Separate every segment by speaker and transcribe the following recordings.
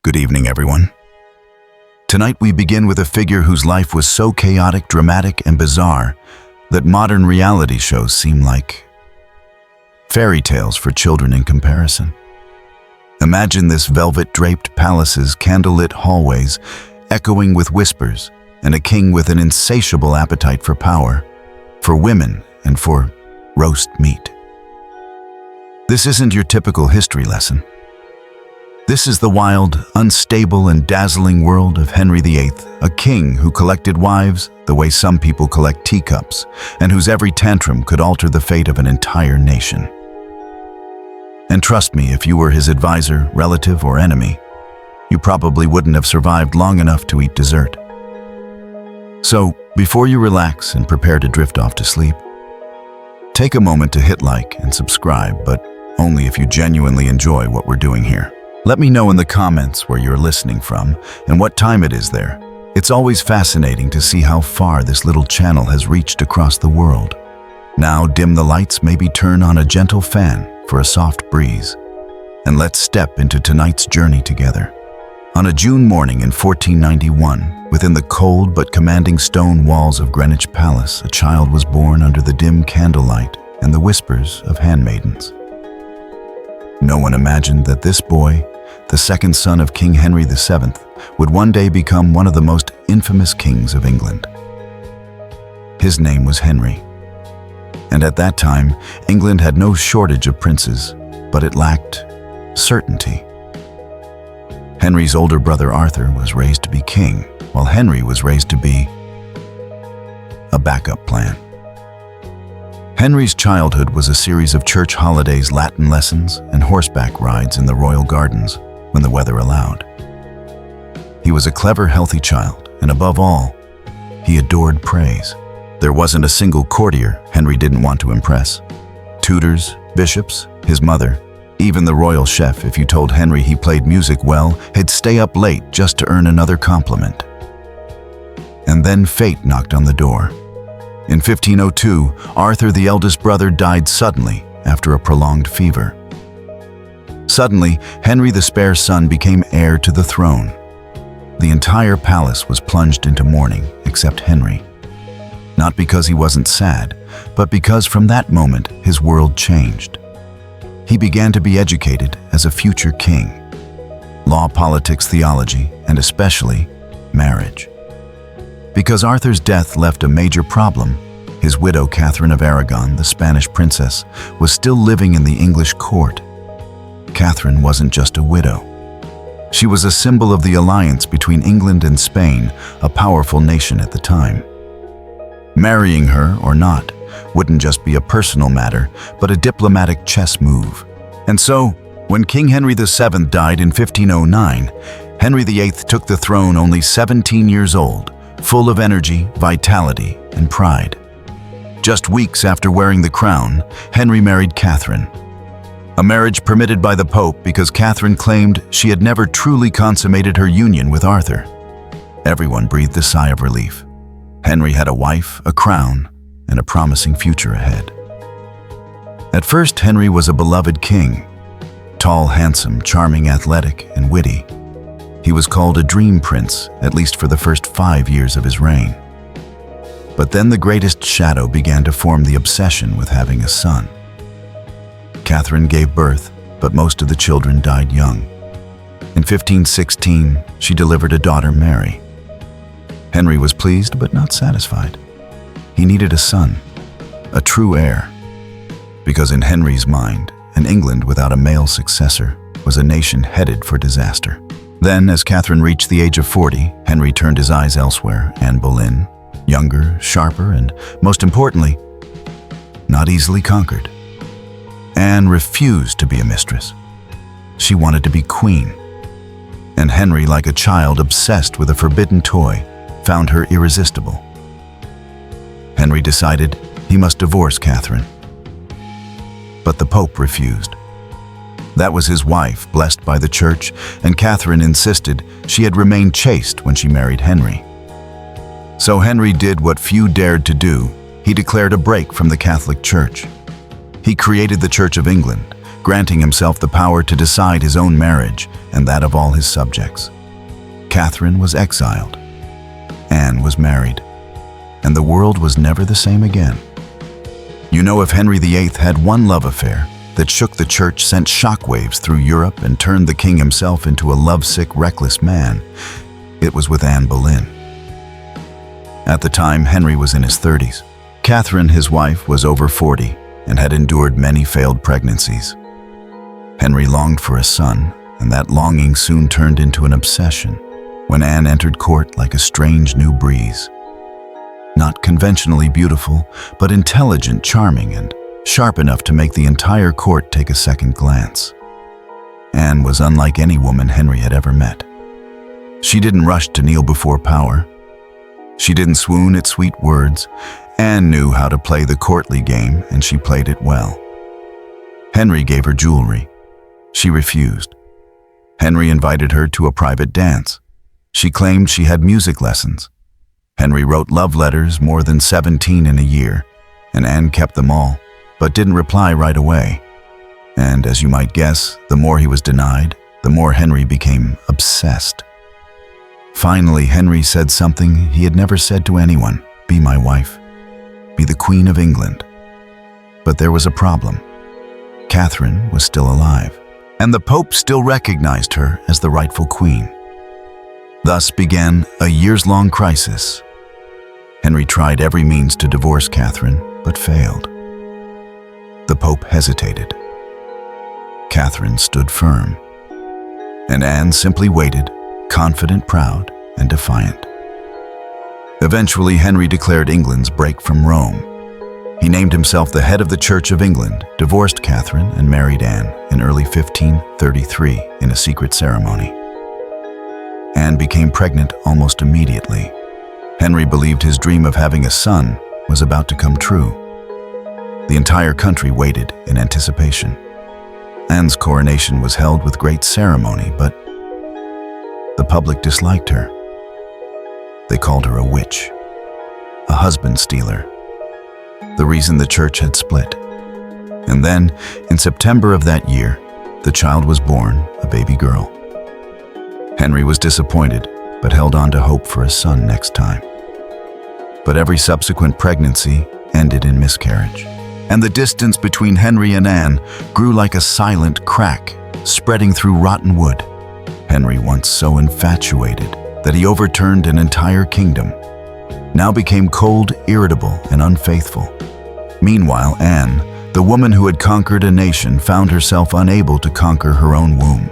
Speaker 1: Good evening, everyone. Tonight we begin with a figure whose life was so chaotic, dramatic, and bizarre that modern reality shows seem like fairy tales for children in comparison. Imagine this velvet-draped palace's candlelit hallways echoing with whispers, and a king with an insatiable appetite for power, for women, and for roast meat. This isn't your typical history lesson. This is the wild, unstable, and dazzling world of Henry VIII, a king who collected wives the way some people collect teacups, and whose every tantrum could alter the fate of an entire nation. And trust me, if you were his advisor, relative, or enemy, you probably wouldn't have survived long enough to eat dessert. So, before you relax and prepare to drift off to sleep, take a moment to hit like and subscribe, but only if you genuinely enjoy what we're doing here. Let me know in the comments where you're listening from and what time it is there. It's always fascinating to see how far this little channel has reached across the world. Now dim the lights, maybe turn on a gentle fan for a soft breeze, and let's step into tonight's journey together. On a June morning in 1491, within the cold but commanding stone walls of Greenwich Palace, a child was born under the dim candlelight and the whispers of handmaidens. No one imagined that this boy, the second son of King Henry VII, would one day become one of the most infamous kings of England. His name was Henry. And at that time, England had no shortage of princes, but it lacked certainty. Henry's older brother Arthur was raised to be king, while Henry was raised to be a backup plan. Henry's childhood was a series of church holidays, Latin lessons, and horseback rides in the royal gardens when the weather allowed. He was a clever, healthy child, and above all, he adored praise. There wasn't a single courtier Henry didn't want to impress. Tutors, bishops, his mother, even the royal chef, if you told Henry he played music well, he'd stay up late just to earn another compliment. And then fate knocked on the door. In 1502, Arthur, the eldest brother, died suddenly after a prolonged fever. Suddenly, Henry, the spare son, became heir to the throne. The entire palace was plunged into mourning, except Henry. Not because he wasn't sad, but because from that moment his world changed. He began to be educated as a future king. Law, politics, theology, and especially marriage. Because Arthur's death left a major problem, his widow Catherine of Aragon, the Spanish princess, was still living in the English court. Catherine wasn't just a widow. She was a symbol of the alliance between England and Spain, a powerful nation at the time. Marrying her, or not, wouldn't just be a personal matter, but a diplomatic chess move. And so, when King Henry VII died in 1509, Henry VIII took the throne only 17 years old, full of energy, vitality, and pride. Just weeks after wearing the crown, Henry married Catherine. A marriage permitted by the Pope because Catherine claimed she had never truly consummated her union with Arthur. Everyone breathed a sigh of relief. Henry had a wife, a crown, and a promising future ahead. At first, Henry was a beloved king. Tall, handsome, charming, athletic, and witty. He was called a dream prince, at least for the first 5 years of his reign. But then the greatest shadow began to form, the obsession with having a son. Catherine gave birth, but most of the children died young. In 1516, she delivered a daughter, Mary. Henry was pleased but not satisfied. He needed a son, a true heir. Because in Henry's mind, an England without a male successor was a nation headed for disaster. Then, as Catherine reached the age of 40, Henry turned his eyes elsewhere. Anne Boleyn, younger, sharper, and, most importantly, not easily conquered. Anne refused to be a mistress. She wanted to be queen. And Henry, like a child obsessed with a forbidden toy, found her irresistible. Henry decided he must divorce Catherine. But the Pope refused. That was his wife, blessed by the church, and Catherine insisted she had remained chaste when she married Henry. So Henry did what few dared to do. He declared a break from the Catholic Church. He created the Church of England, granting himself the power to decide his own marriage and that of all his subjects. Catherine was exiled. Anne was married. And the world was never the same again. You know, if Henry VIII had one love affair that shook the church, sent shockwaves through Europe, and turned the king himself into a lovesick, reckless man, it was with Anne Boleyn. At the time, Henry was in his 30s. Catherine, his wife, was over 40 and had endured many failed pregnancies. Henry longed for a son, and that longing soon turned into an obsession when Anne entered court like a strange new breeze. Not conventionally beautiful, but intelligent, charming, and sharp enough to make the entire court take a second glance. Anne was unlike any woman Henry had ever met. She didn't rush to kneel before power. She didn't swoon at sweet words. Anne knew how to play the courtly game, and she played it well. Henry gave her jewelry. She refused. Henry invited her to a private dance. She claimed she had music lessons. Henry wrote love letters, more than 17 in a year, and Anne kept them all, but didn't reply right away. And as you might guess, the more he was denied, the more Henry became obsessed. Finally, Henry said something he had never said to anyone: "Be my wife. Be the Queen of England." But there was a problem. Catherine was still alive, and the Pope still recognized her as the rightful queen. Thus began a years-long crisis. Henry tried every means to divorce Catherine, but failed. The Pope hesitated. Catherine stood firm, and Anne simply waited, confident, proud, and defiant. Eventually, Henry declared England's break from Rome. He named himself the head of the Church of England, divorced Catherine, and married Anne in early 1533 in a secret ceremony. Anne became pregnant almost immediately. Henry believed his dream of having a son was about to come true. The entire country waited in anticipation. Anne's coronation was held with great ceremony, but the public disliked her. They called her a witch, a husband stealer, the reason the church had split. And then, in September of that year, the child was born, a baby girl. Henry was disappointed, but held on to hope for a son next time. But every subsequent pregnancy ended in miscarriage, and the distance between Henry and Anne grew like a silent crack, spreading through rotten wood. Henry, once so infatuated that he overturned an entire kingdom, now became cold, irritable, and unfaithful. Meanwhile, Anne, the woman who had conquered a nation, found herself unable to conquer her own womb.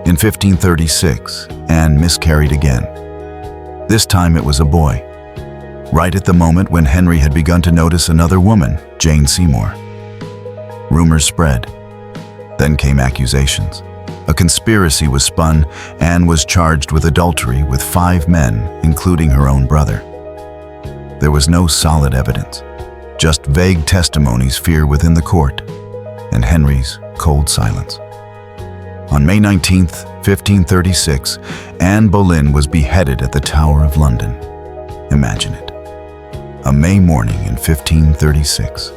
Speaker 1: In 1536, Anne miscarried again. This time it was a boy, right at the moment when Henry had begun to notice another woman, Jane Seymour. Rumors spread. Then came accusations. A conspiracy was spun. Anne was charged with adultery with 5 men, including her own brother. There was no solid evidence, just vague testimonies, fear within the court, and Henry's cold silence. On May 19, 1536, Anne Boleyn was beheaded at the Tower of London. Imagine it. A May morning in 1536.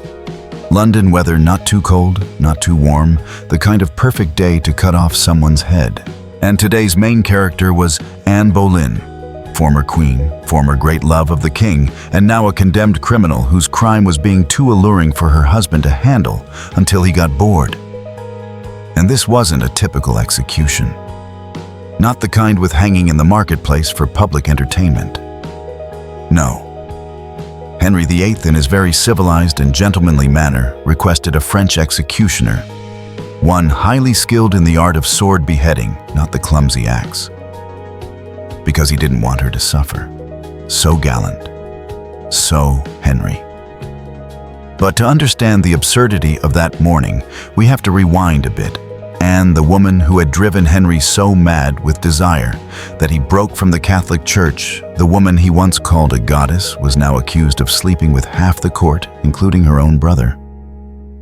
Speaker 1: London weather not too cold, not too warm, the kind of perfect day to cut off someone's head. And today's main character was Anne Boleyn, former queen, former great love of the king, and now a condemned criminal whose crime was being too alluring for her husband to handle until he got bored. And this wasn't a typical execution. Not the kind with hanging in the marketplace for public entertainment. No. Henry VIII, in his very civilized and gentlemanly manner, requested a French executioner, one highly skilled in the art of sword beheading, not the clumsy axe, because he didn't want her to suffer. So gallant. So Henry. But to understand the absurdity of that morning, we have to rewind a bit. Anne, the woman who had driven Henry so mad with desire that he broke from the Catholic Church, the woman he once called a goddess, was now accused of sleeping with half the court, including her own brother.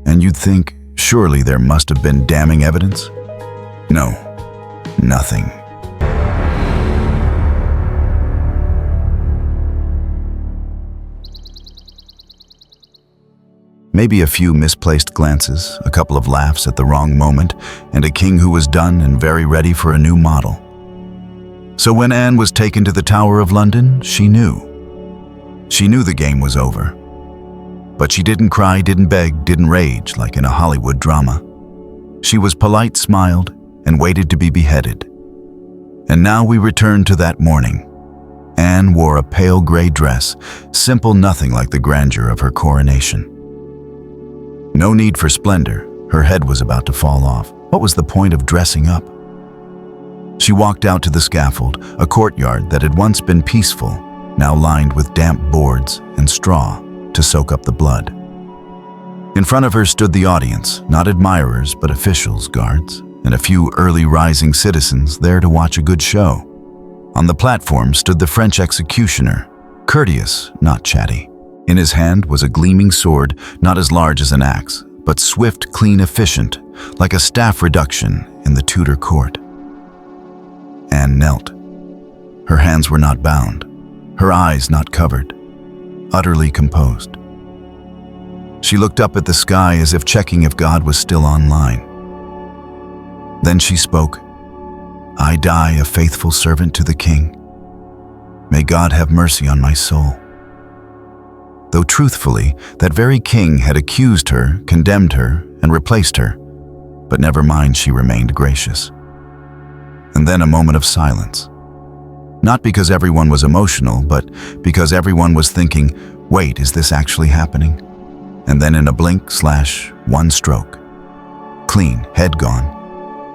Speaker 1: And you'd think, surely there must have been damning evidence? No, nothing. Maybe a few misplaced glances, a couple of laughs at the wrong moment, and a king who was done and very ready for a new model. So when Anne was taken to the Tower of London, she knew. She knew the game was over. But she didn't cry, didn't beg, didn't rage like in a Hollywood drama. She was polite, smiled, and waited to be beheaded. And now we return to that morning. Anne wore a pale gray dress, simple, nothing like the grandeur of her coronation. No need for splendor. Her head was about to fall off. What was the point of dressing up? She walked out to the scaffold, a courtyard that had once been peaceful, now lined with damp boards and straw to soak up the blood. In front of her stood the audience, not admirers but officials, guards, and a few early rising citizens there to watch a good show. On the platform stood the French executioner, courteous, not chatty. In his hand was a gleaming sword, not as large as an axe, but swift, clean, efficient, like a staff reduction in the Tudor court. Anne knelt. Her hands were not bound, her eyes not covered, utterly composed. She looked up at the sky as if checking if God was still online. Then she spoke, "I die a faithful servant to the king. May God have mercy on my soul." Though truthfully, that very king had accused her, condemned her, and replaced her. But never mind, she remained gracious. And then a moment of silence. Not because everyone was emotional, but because everyone was thinking, wait, is this actually happening? And then in a blink, one stroke. Clean, head gone.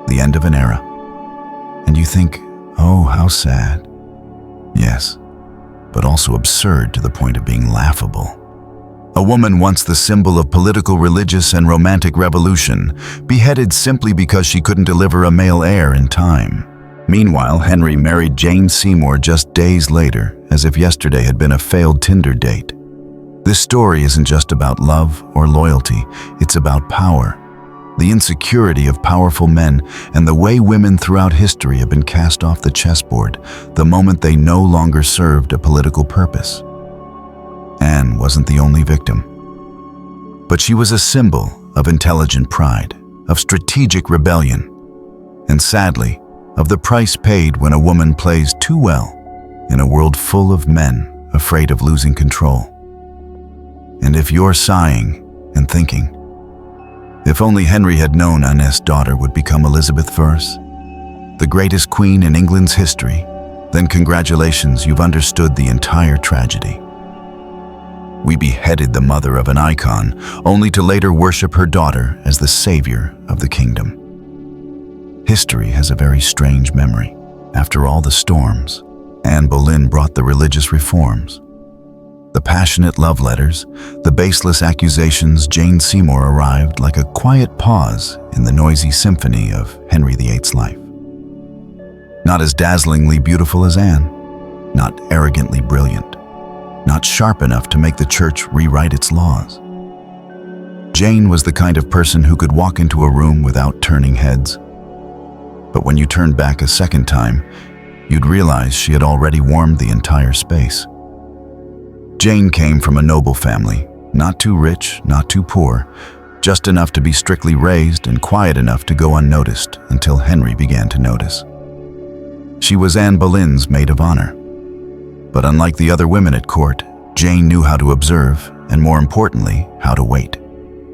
Speaker 1: The end of an era. And you think, oh, how sad. Yes, but also absurd to the point of being laughable. A woman once the symbol of political, religious, and romantic revolution, beheaded simply because she couldn't deliver a male heir in time. Meanwhile, Henry married Jane Seymour just days later, as if yesterday had been a failed Tinder date. This story isn't just about love or loyalty, it's about power. The insecurity of powerful men and the way women throughout history have been cast off the chessboard the moment they no longer served a political purpose. Anne wasn't the only victim. But she was a symbol of intelligent pride, of strategic rebellion, and sadly, of the price paid when a woman plays too well in a world full of men afraid of losing control. And if you're sighing and thinking, if only Henry had known Anne's daughter would become Elizabeth I, the greatest queen in England's history, then congratulations, you've understood the entire tragedy. We beheaded the mother of an icon, only to later worship her daughter as the savior of the kingdom. History has a very strange memory. After all the storms, Anne Boleyn brought the religious reforms. The passionate love letters, the baseless accusations, Jane Seymour arrived like a quiet pause in the noisy symphony of Henry VIII's life. Not as dazzlingly beautiful as Anne, not arrogantly brilliant, not sharp enough to make the church rewrite its laws. Jane was the kind of person who could walk into a room without turning heads. But when you turned back a second time, you'd realize she had already warmed the entire space. Jane came from a noble family, not too rich, not too poor, just enough to be strictly raised and quiet enough to go unnoticed until Henry began to notice. She was Anne Boleyn's maid of honor. But unlike the other women at court, Jane knew how to observe, and more importantly, how to wait.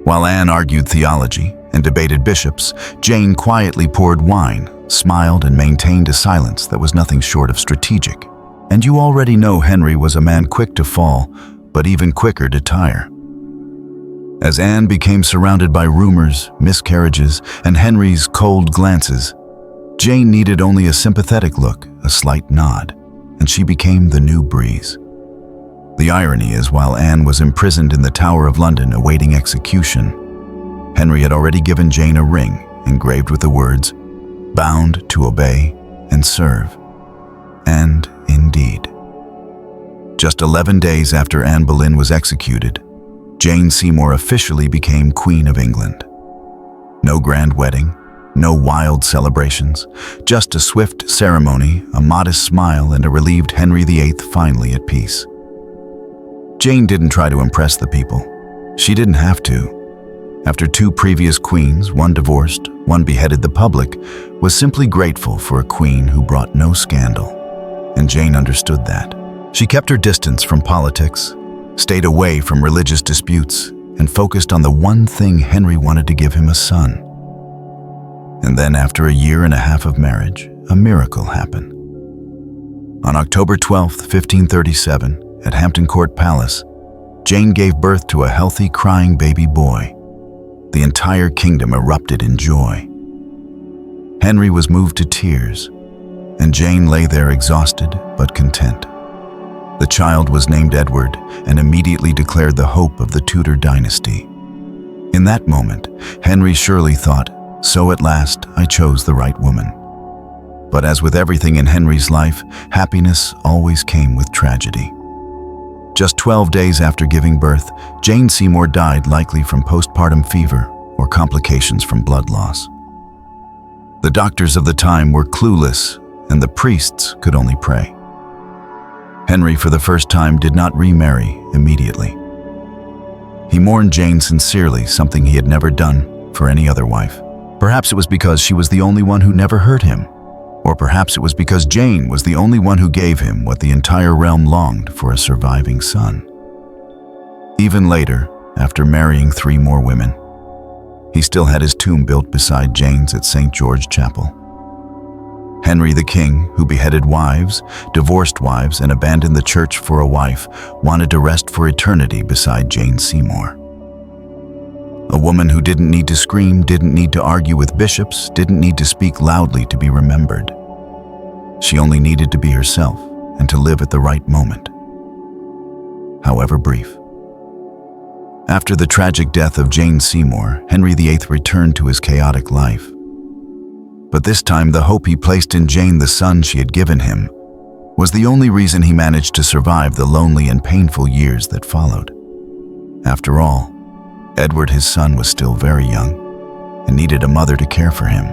Speaker 1: While Anne argued theology and debated bishops, Jane quietly poured wine, smiled, and maintained a silence that was nothing short of strategic. And you already know Henry was a man quick to fall, but even quicker to tire. As Anne became surrounded by rumors, miscarriages, and Henry's cold glances, Jane needed only a sympathetic look, a slight nod, and she became the new breeze. The irony is, while Anne was imprisoned in the Tower of London awaiting execution, Henry had already given Jane a ring engraved with the words, "Bound to obey and serve." And indeed, just 11 days after Anne Boleyn was executed, Jane Seymour officially became Queen of England. No grand wedding, no wild celebrations, just a swift ceremony, a modest smile, and a relieved Henry VIII finally at peace. Jane didn't try to impress the people. She didn't have to. After two previous queens, one divorced, one beheaded, the public was simply grateful for a queen who brought no scandal. And Jane understood that. She kept her distance from politics, stayed away from religious disputes, and focused on the one thing: Henry wanted to give him a son. And then, after a year and a half of marriage, a miracle happened. On October 12, 1537, at Hampton Court Palace, Jane gave birth to a healthy, crying baby boy. The entire kingdom erupted in joy. Henry was moved to tears, and Jane lay there exhausted but content. The child was named Edward and immediately declared the hope of the Tudor dynasty. In that moment, Henry surely thought, "So at last I chose the right woman." But as with everything in Henry's life, happiness always came with tragedy. Just 12 days after giving birth, Jane Seymour died, likely from postpartum fever or complications from blood loss. The doctors of the time were clueless, and the priests could only pray. Henry, for the first time, did not remarry immediately. He mourned Jane sincerely, something he had never done for any other wife. Perhaps it was because she was the only one who never hurt him. Or perhaps it was because Jane was the only one who gave him what the entire realm longed for: a surviving son. Even later, after marrying 3 more women, he still had his tomb built beside Jane's at St. George Chapel. Henry the King, who beheaded wives, divorced wives, and abandoned the church for a wife, wanted to rest for eternity beside Jane Seymour. A woman who didn't need to scream, didn't need to argue with bishops, didn't need to speak loudly to be remembered. She only needed to be herself and to live at the right moment, however brief. After the tragic death of Jane Seymour, Henry VIII returned to his chaotic life. But this time, the hope he placed in Jane, the son she had given him, was the only reason he managed to survive the lonely and painful years that followed. After all, Edward, his son, was still very young and needed a mother to care for him.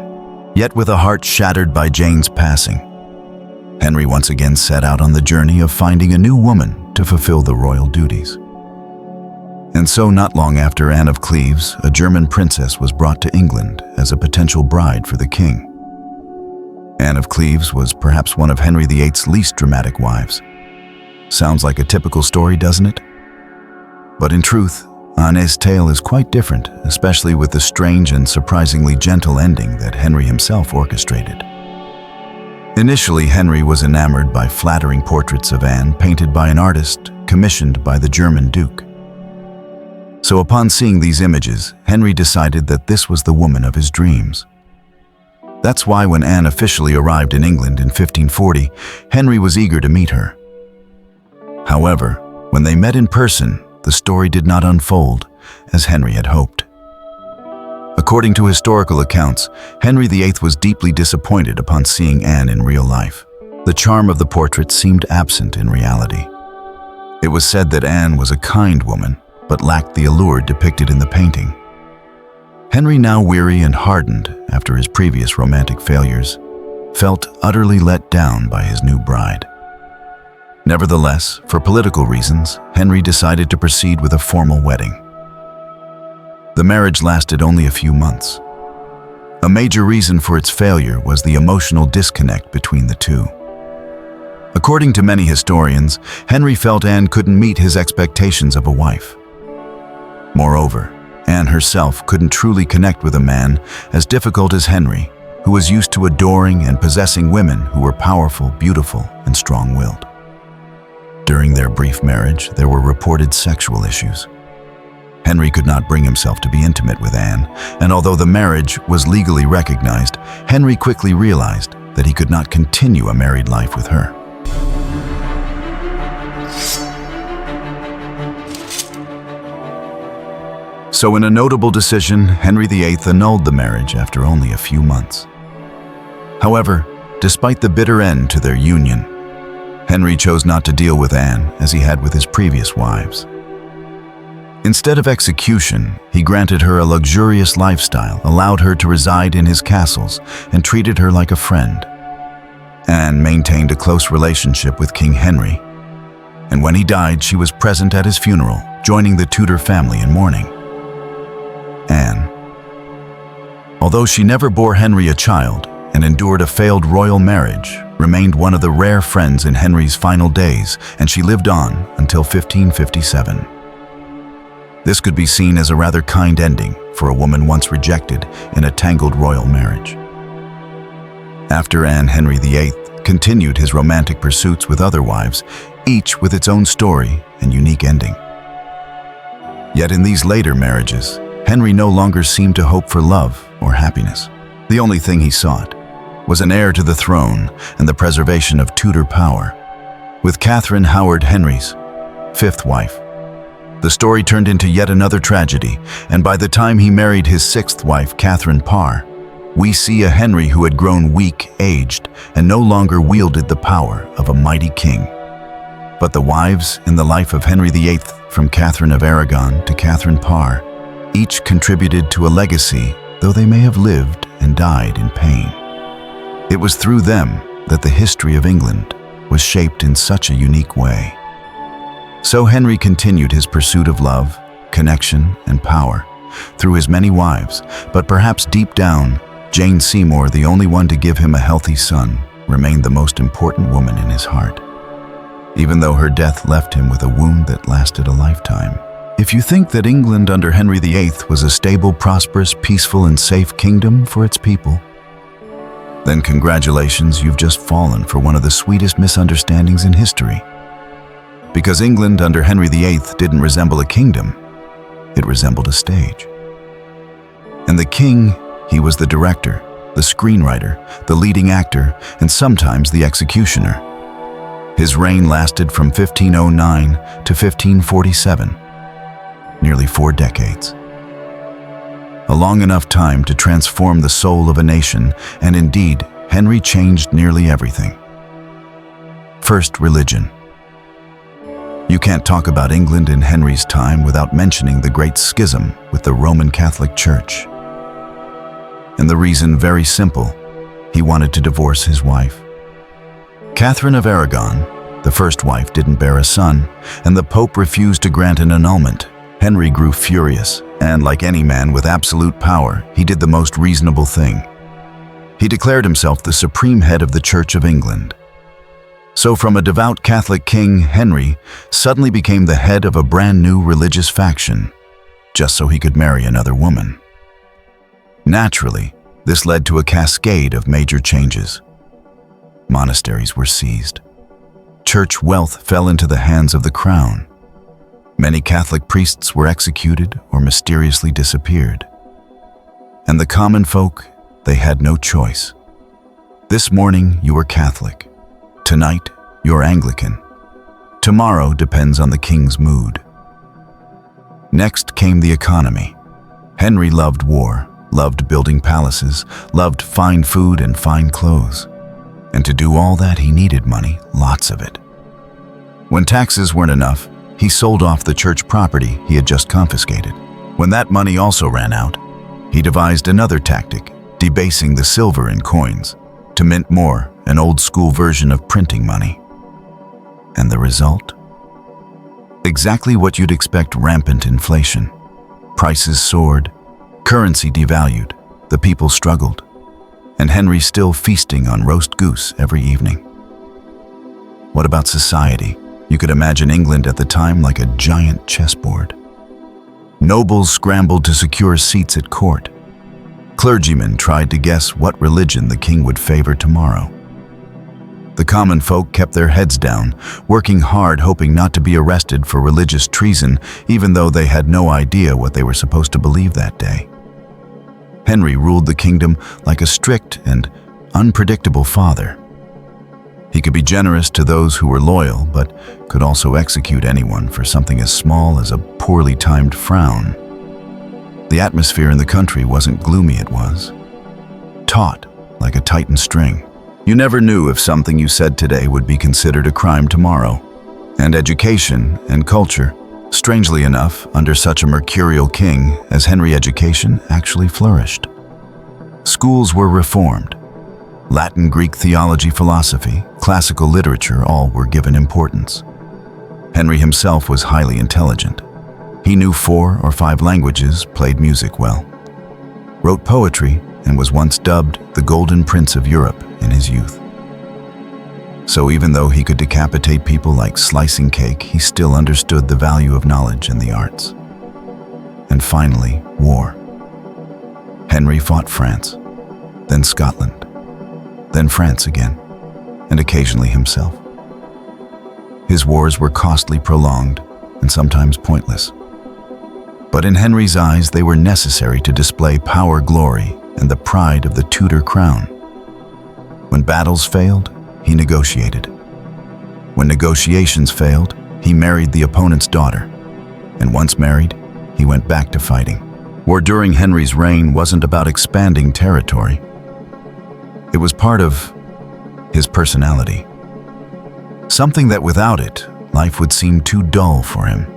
Speaker 1: Yet, with a heart shattered by Jane's passing, Henry once again set out on the journey of finding a new woman to fulfill the royal duties. And so, not long after, Anne of Cleves, a German princess, was brought to England as a potential bride for the king. Anne of Cleves was perhaps one of Henry VIII's least dramatic wives. Sounds like a typical story, doesn't it? But in truth, Anne's tale is quite different, especially with the strange and surprisingly gentle ending that Henry himself orchestrated. Initially, Henry was enamored by flattering portraits of Anne painted by an artist commissioned by the German Duke. So upon seeing these images, Henry decided that this was the woman of his dreams. That's why when Anne officially arrived in England in 1540, Henry was eager to meet her. However, when they met in person, the story did not unfold as Henry had hoped. According to historical accounts, Henry VIII was deeply disappointed upon seeing Anne in real life. The charm of the portrait seemed absent in reality. It was said that Anne was a kind woman, but lacked the allure depicted in the painting. Henry, now weary and hardened after his previous romantic failures, felt utterly let down by his new bride. Nevertheless, for political reasons, Henry decided to proceed with a formal wedding. The marriage lasted only a few months. A major reason for its failure was the emotional disconnect between the two. According to many historians, Henry felt Anne couldn't meet his expectations of a wife. Moreover, Anne herself couldn't truly connect with a man as difficult as Henry, who was used to adoring and possessing women who were powerful, beautiful, and strong-willed. During their brief marriage, there were reported sexual issues. Henry could not bring himself to be intimate with Anne, and although the marriage was legally recognized, Henry quickly realized that he could not continue a married life with her. So in a notable decision, Henry VIII annulled the marriage after only a few months. However, despite the bitter end to their union, Henry chose not to deal with Anne as he had with his previous wives. Instead of execution, he granted her a luxurious lifestyle, allowed her to reside in his castles, and treated her like a friend. Anne maintained a close relationship with King Henry, and when he died, she was present at his funeral, joining the Tudor family in mourning. Anne. Although she never bore Henry a child and endured a failed royal marriage, remained one of the rare friends in Henry's final days, and she lived on until 1557. This could be seen as a rather kind ending for a woman once rejected in a tangled royal marriage. After Anne, Henry VIII continued his romantic pursuits with other wives, each with its own story and unique ending. Yet in these later marriages, Henry no longer seemed to hope for love or happiness. The only thing he sought was an heir to the throne and the preservation of Tudor power. With Catherine Howard, Henry's fifth wife, the story turned into yet another tragedy, and by the time he married his sixth wife, Catherine Parr, we see a Henry who had grown weak, aged, and no longer wielded the power of a mighty king. But the wives in the life of Henry VIII, from Catherine of Aragon to Catherine Parr, each contributed to a legacy, though they may have lived and died in pain. It was through them that the history of England was shaped in such a unique way. So Henry continued his pursuit of love, connection, and power through his many wives, but perhaps deep down, Jane Seymour, the only one to give him a healthy son, remained the most important woman in his heart, even though her death left him with a wound that lasted a lifetime. If you think that England under Henry VIII was a stable, prosperous, peaceful, and safe kingdom for its people, then congratulations, you've just fallen for one of the sweetest misunderstandings in history. Because England under Henry VIII didn't resemble a kingdom, it resembled a stage. And the king, he was the director, the screenwriter, the leading actor, and sometimes the executioner. His reign lasted from 1509 to 1547, nearly 4 decades. A long enough time to transform the soul of a nation, and indeed, Henry changed nearly everything. First, religion. You can't talk about England in Henry's time without mentioning the Great Schism with the Roman Catholic Church. And the reason very simple: he wanted to divorce his wife. Catherine of Aragon, the first wife, didn't bear a son, and the Pope refused to grant an annulment. Henry grew furious, and like any man with absolute power, he did the most reasonable thing. He declared himself the supreme head of the Church of England. So from a devout Catholic king, Henry suddenly became the head of a brand new religious faction, just so he could marry another woman. Naturally, this led to a cascade of major changes. Monasteries were seized. Church wealth fell into the hands of the crown. Many Catholic priests were executed or mysteriously disappeared. And the common folk, they had no choice. This morning you are Catholic. Tonight you're Anglican. Tomorrow depends on the king's mood. Next came the economy. Henry loved war, loved building palaces, loved fine food and fine clothes. And to do all that he needed money, lots of it. When taxes weren't enough, he sold off the church property he had just confiscated. When that money also ran out, he devised another tactic, debasing the silver in coins, to mint more, an old-school version of printing money. And the result? Exactly what you'd expect: rampant inflation. Prices soared, currency devalued, the people struggled, and Henry still feasting on roast goose every evening. What about society? You could imagine England at the time like a giant chessboard. Nobles scrambled to secure seats at court. Clergymen tried to guess what religion the king would favor tomorrow. The common folk kept their heads down, working hard, hoping not to be arrested for religious treason, even though they had no idea what they were supposed to believe that day. Henry ruled the kingdom like a strict and unpredictable father. He could be generous to those who were loyal, but could also execute anyone for something as small as a poorly timed frown. The atmosphere in the country wasn't gloomy, it was taut like a tightened string. You never knew if something you said today would be considered a crime tomorrow. And education and culture, strangely enough, under such a mercurial king as Henry, education actually flourished. Schools were reformed. Latin, Greek, theology, philosophy, classical literature, all were given importance. Henry himself was highly intelligent. He knew 4 or 5 languages, played music well, wrote poetry, and was once dubbed the Golden Prince of Europe in his youth. So even though he could decapitate people like slicing cake, he still understood the value of knowledge and the arts. And finally, war. Henry fought France, then Scotland, then France again, and occasionally himself. His wars were costly, prolonged, and sometimes pointless. But in Henry's eyes, they were necessary to display power, glory, and the pride of the Tudor crown. When battles failed, he negotiated. When negotiations failed, he married the opponent's daughter. And once married, he went back to fighting. War during Henry's reign wasn't about expanding territory. It was part of his personality. Something that without it, life would seem too dull for him.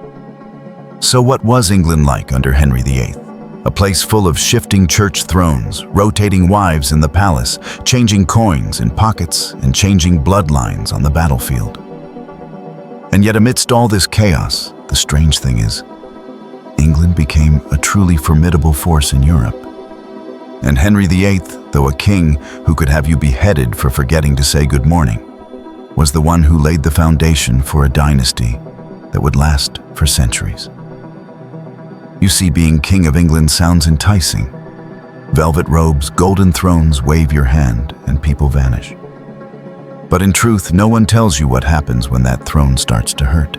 Speaker 1: So what was England like under Henry VIII? A place full of shifting church thrones, rotating wives in the palace, changing coins in pockets, and changing bloodlines on the battlefield. And yet amidst all this chaos, the strange thing is, England became a truly formidable force in Europe. And Henry VIII, though a king who could have you beheaded for forgetting to say good morning, was the one who laid the foundation for a dynasty that would last for centuries. You see, being King of England sounds enticing. Velvet robes, golden thrones, wave your hand, and people vanish. But in truth, no one tells you what happens when that throne starts to hurt.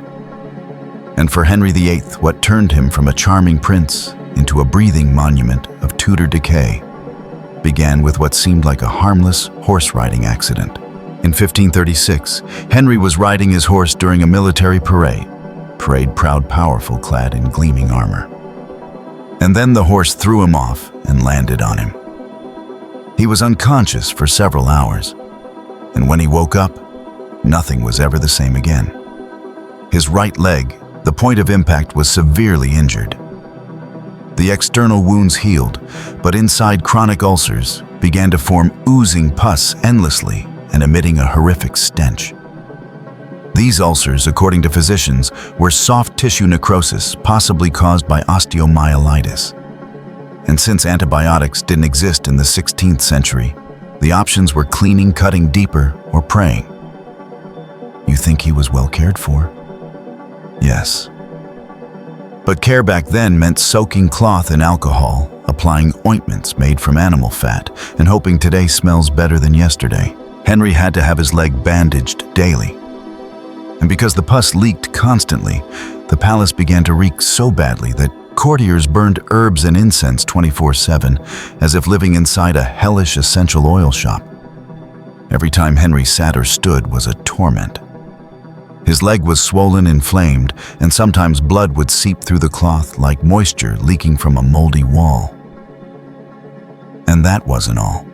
Speaker 1: And for Henry VIII, what turned him from a charming prince into a breathing monument of Tudor decay began with what seemed like a harmless horse-riding accident. In 1536, Henry was riding his horse during a military parade, proud, powerful, clad in gleaming armor. And then the horse threw him off and landed on him. He was unconscious for several hours, and when he woke up, nothing was ever the same again. His right leg, the point of impact, was severely injured. The external wounds healed, but inside chronic ulcers began to form, oozing pus endlessly and emitting a horrific stench. These ulcers, according to physicians, were soft tissue necrosis, possibly caused by osteomyelitis. And since antibiotics didn't exist in the 16th century, the options were cleaning, cutting deeper, or praying. You think he was well cared for? Yes. But care back then meant soaking cloth in alcohol, applying ointments made from animal fat, and hoping today smells better than yesterday. Henry had to have his leg bandaged daily. And because the pus leaked constantly, the palace began to reek so badly that courtiers burned herbs and incense 24/7, as if living inside a hellish essential oil shop. Every time Henry sat or stood was a torment. His leg was swollen, inflamed, and sometimes blood would seep through the cloth like moisture leaking from a moldy wall. And that wasn't all.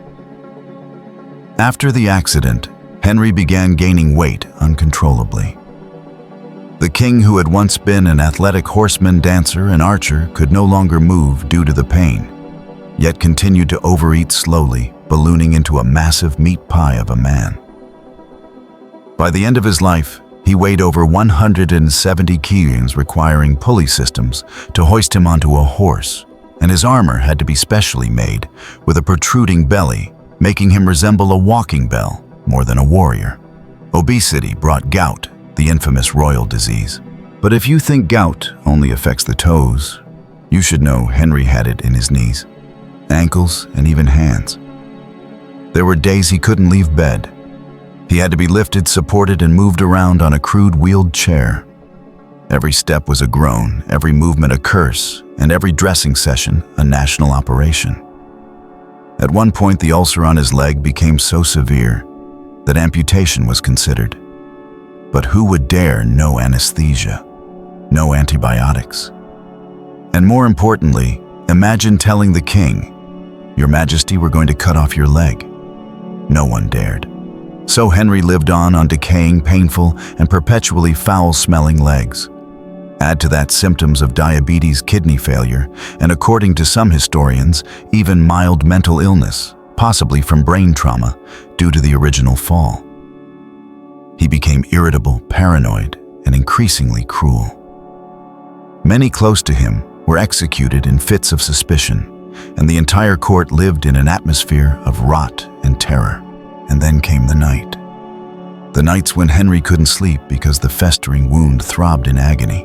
Speaker 1: After the accident, Henry began gaining weight uncontrollably. The king, who had once been an athletic horseman, dancer, and archer, could no longer move due to the pain, yet continued to overeat slowly, ballooning into a massive meat pie of a man. By the end of his life, he weighed over 170 kilograms, requiring pulley systems to hoist him onto a horse, and his armor had to be specially made, with a protruding belly, making him resemble a walking bell more than a warrior. Obesity brought gout, the infamous royal disease. But if you think gout only affects the toes, you should know Henry had it in his knees, ankles, and even hands. There were days he couldn't leave bed. He had to be lifted, supported, and moved around on a crude wheeled chair. Every step was a groan, every movement a curse, and every dressing session a national operation. At one point, the ulcer on his leg became so severe that amputation was considered. But who would dare no anesthesia, no antibiotics? And more importantly, imagine telling the king, "Your Majesty, we're going to cut off your leg." No one dared. So Henry lived on decaying, painful, and perpetually foul-smelling legs. Add to that symptoms of diabetes, kidney failure, and according to some historians, even mild mental illness, possibly from brain trauma due to the original fall. He became irritable, paranoid, and increasingly cruel. Many close to him were executed in fits of suspicion, and the entire court lived in an atmosphere of rot and terror. And then came the night. The nights when Henry couldn't sleep because the festering wound throbbed in agony.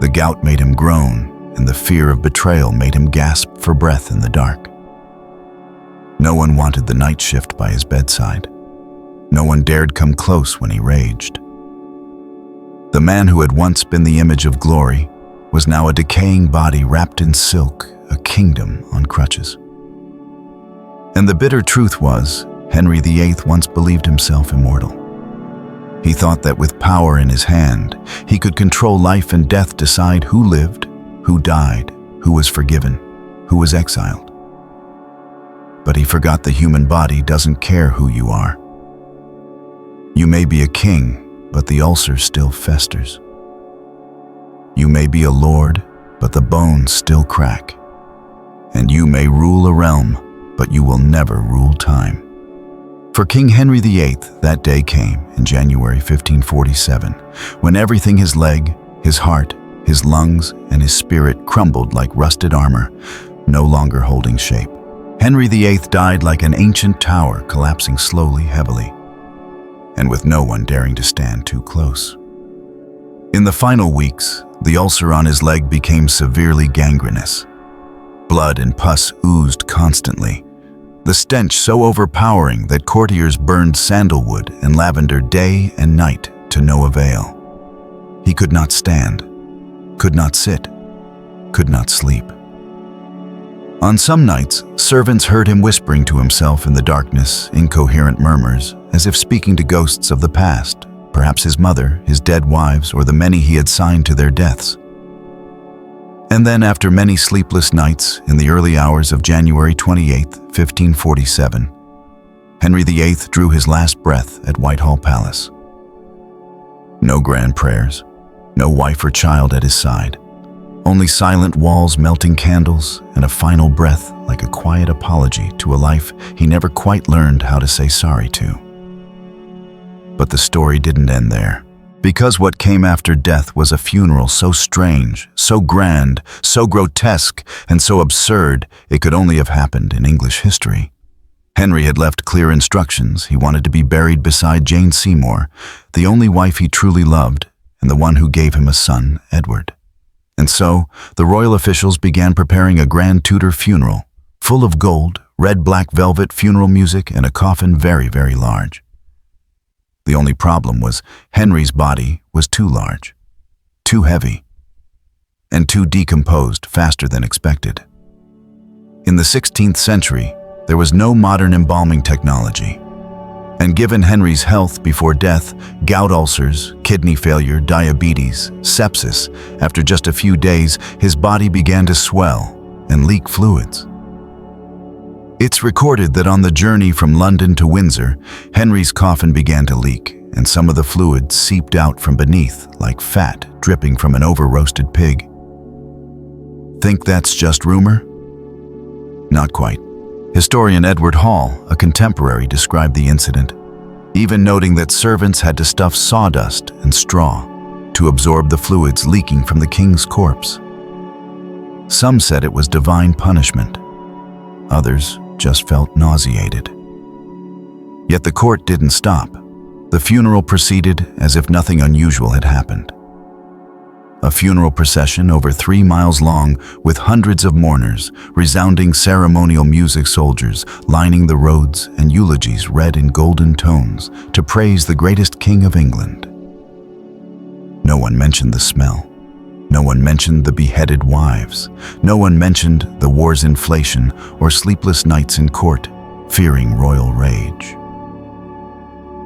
Speaker 1: The gout made him groan, and the fear of betrayal made him gasp for breath in the dark. No one wanted the night shift by his bedside. No one dared come close when he raged. The man who had once been the image of glory was now a decaying body wrapped in silk, a kingdom on crutches. And the bitter truth was, Henry VIII once believed himself immortal. He thought that with power in his hand, he could control life and death, decide who lived, who died, who was forgiven, who was exiled. But he forgot the human body doesn't care who you are. You may be a king, but the ulcer still festers. You may be a lord, but the bones still crack. And you may rule a realm, but you will never rule time. For King Henry VIII, that day came in January 1547, when everything, his leg, his heart, his lungs, and his spirit crumbled like rusted armor, no longer holding shape. Henry VIII died like an ancient tower, collapsing slowly, heavily, and with no one daring to stand too close. In the final weeks, the ulcer on his leg became severely gangrenous. Blood and pus oozed constantly, the stench so overpowering that courtiers burned sandalwood and lavender day and night to no avail. He could not stand, could not sit, could not sleep. On some nights, servants heard him whispering to himself in the darkness, incoherent murmurs, as if speaking to ghosts of the past, perhaps his mother, his dead wives, or the many he had signed to their deaths. And then, after many sleepless nights, in the early hours of January 28, 1547, Henry VIII drew his last breath at Whitehall Palace. No grand prayers, no wife or child at his side, only silent walls, melting candles, and a final breath like a quiet apology to a life he never quite learned how to say sorry to. But the story didn't end there. Because what came after death was a funeral so strange, so grand, so grotesque, and so absurd, it could only have happened in English history. Henry had left clear instructions. He wanted to be buried beside Jane Seymour, the only wife he truly loved, and the one who gave him a son, Edward. And so, the royal officials began preparing a grand Tudor funeral, full of gold, red-black velvet funeral music, and a coffin very, very large. The only problem was Henry's body was too large, too heavy, and too decomposed faster than expected. In the 16th century, there was no modern embalming technology, and given Henry's health before death, gout ulcers, kidney failure, diabetes, sepsis, after just a few days, his body began to swell and leak fluids. It's recorded that on the journey from London to Windsor, Henry's coffin began to leak, and some of the fluid seeped out from beneath like fat dripping from an over-roasted pig. Think that's just rumor? Not quite. Historian Edward Hall, a contemporary, described the incident, even noting that servants had to stuff sawdust and straw to absorb the fluids leaking from the king's corpse. Some said it was divine punishment. Others just felt nauseated. Yet the court didn't stop. The funeral proceeded as if nothing unusual had happened. A funeral procession over 3 miles long with hundreds of mourners, resounding ceremonial music, soldiers lining the roads, and eulogies read in golden tones to praise the greatest king of England. No one mentioned the smell. No one mentioned the beheaded wives. No one mentioned the war's inflation or sleepless nights in court, fearing royal rage.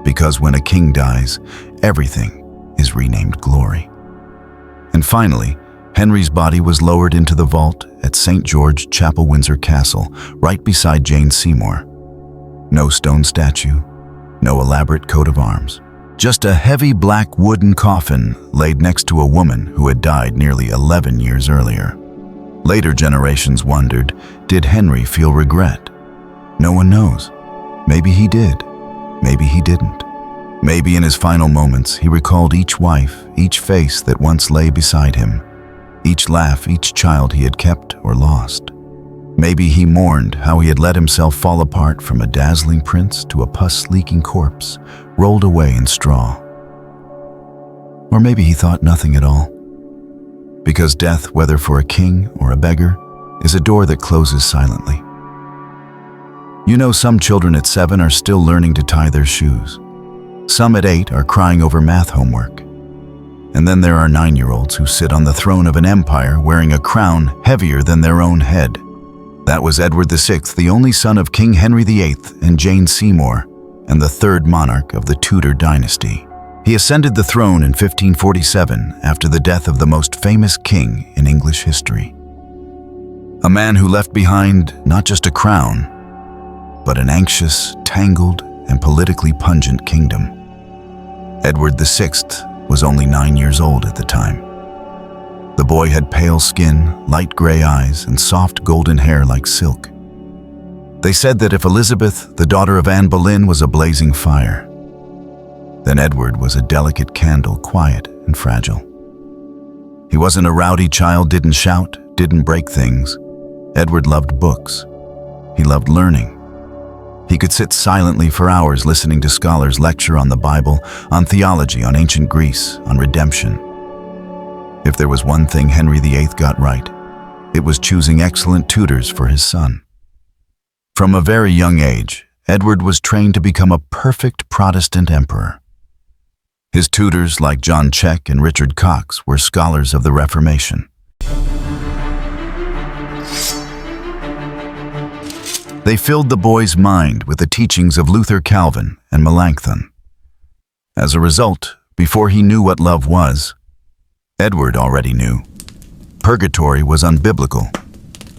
Speaker 1: Because when a king dies, everything is renamed glory. And finally, Henry's body was lowered into the vault at St. George Chapel, Windsor Castle, right beside Jane Seymour. No stone statue, no elaborate coat of arms. Just a heavy black wooden coffin laid next to a woman who had died nearly 11 years earlier. Later generations wondered, did Henry feel regret? No one knows. Maybe he did. Maybe he didn't. Maybe in his final moments he recalled each wife, each face that once lay beside him, each laugh, each child he had kept or lost. Maybe he mourned how he had let himself fall apart from a dazzling prince to a pus-leaking corpse rolled away in straw. Or maybe he thought nothing at all. Because death, whether for a king or a beggar, is a door that closes silently. You know, some children at 7 are still learning to tie their shoes. Some at 8 are crying over math homework. And then there are 9-year-olds who sit on the throne of an empire wearing a crown heavier than their own head. That was Edward VI, the only son of King Henry VIII and Jane Seymour, and the third monarch of the Tudor dynasty. He ascended the throne in 1547 after the death of the most famous king in English history. A man who left behind not just a crown, but an anxious, tangled, and politically pungent kingdom. Edward VI was only 9 years old at the time. The boy had pale skin, light gray eyes, and soft golden hair like silk. They said that if Elizabeth, the daughter of Anne Boleyn, was a blazing fire, then Edward was a delicate candle, quiet and fragile. He wasn't a rowdy child, didn't shout, didn't break things. Edward loved books. He loved learning. He could sit silently for hours listening to scholars lecture on the Bible, on theology, on ancient Greece, on redemption. If there was one thing Henry VIII got right, it was choosing excellent tutors for his son. From a very young age, Edward was trained to become a perfect Protestant emperor. His tutors, like John Check and Richard Cox, were scholars of the Reformation. They filled the boy's mind with the teachings of Luther, Calvin, and Melanchthon. As a result, before he knew what love was, Edward already knew. Purgatory was unbiblical.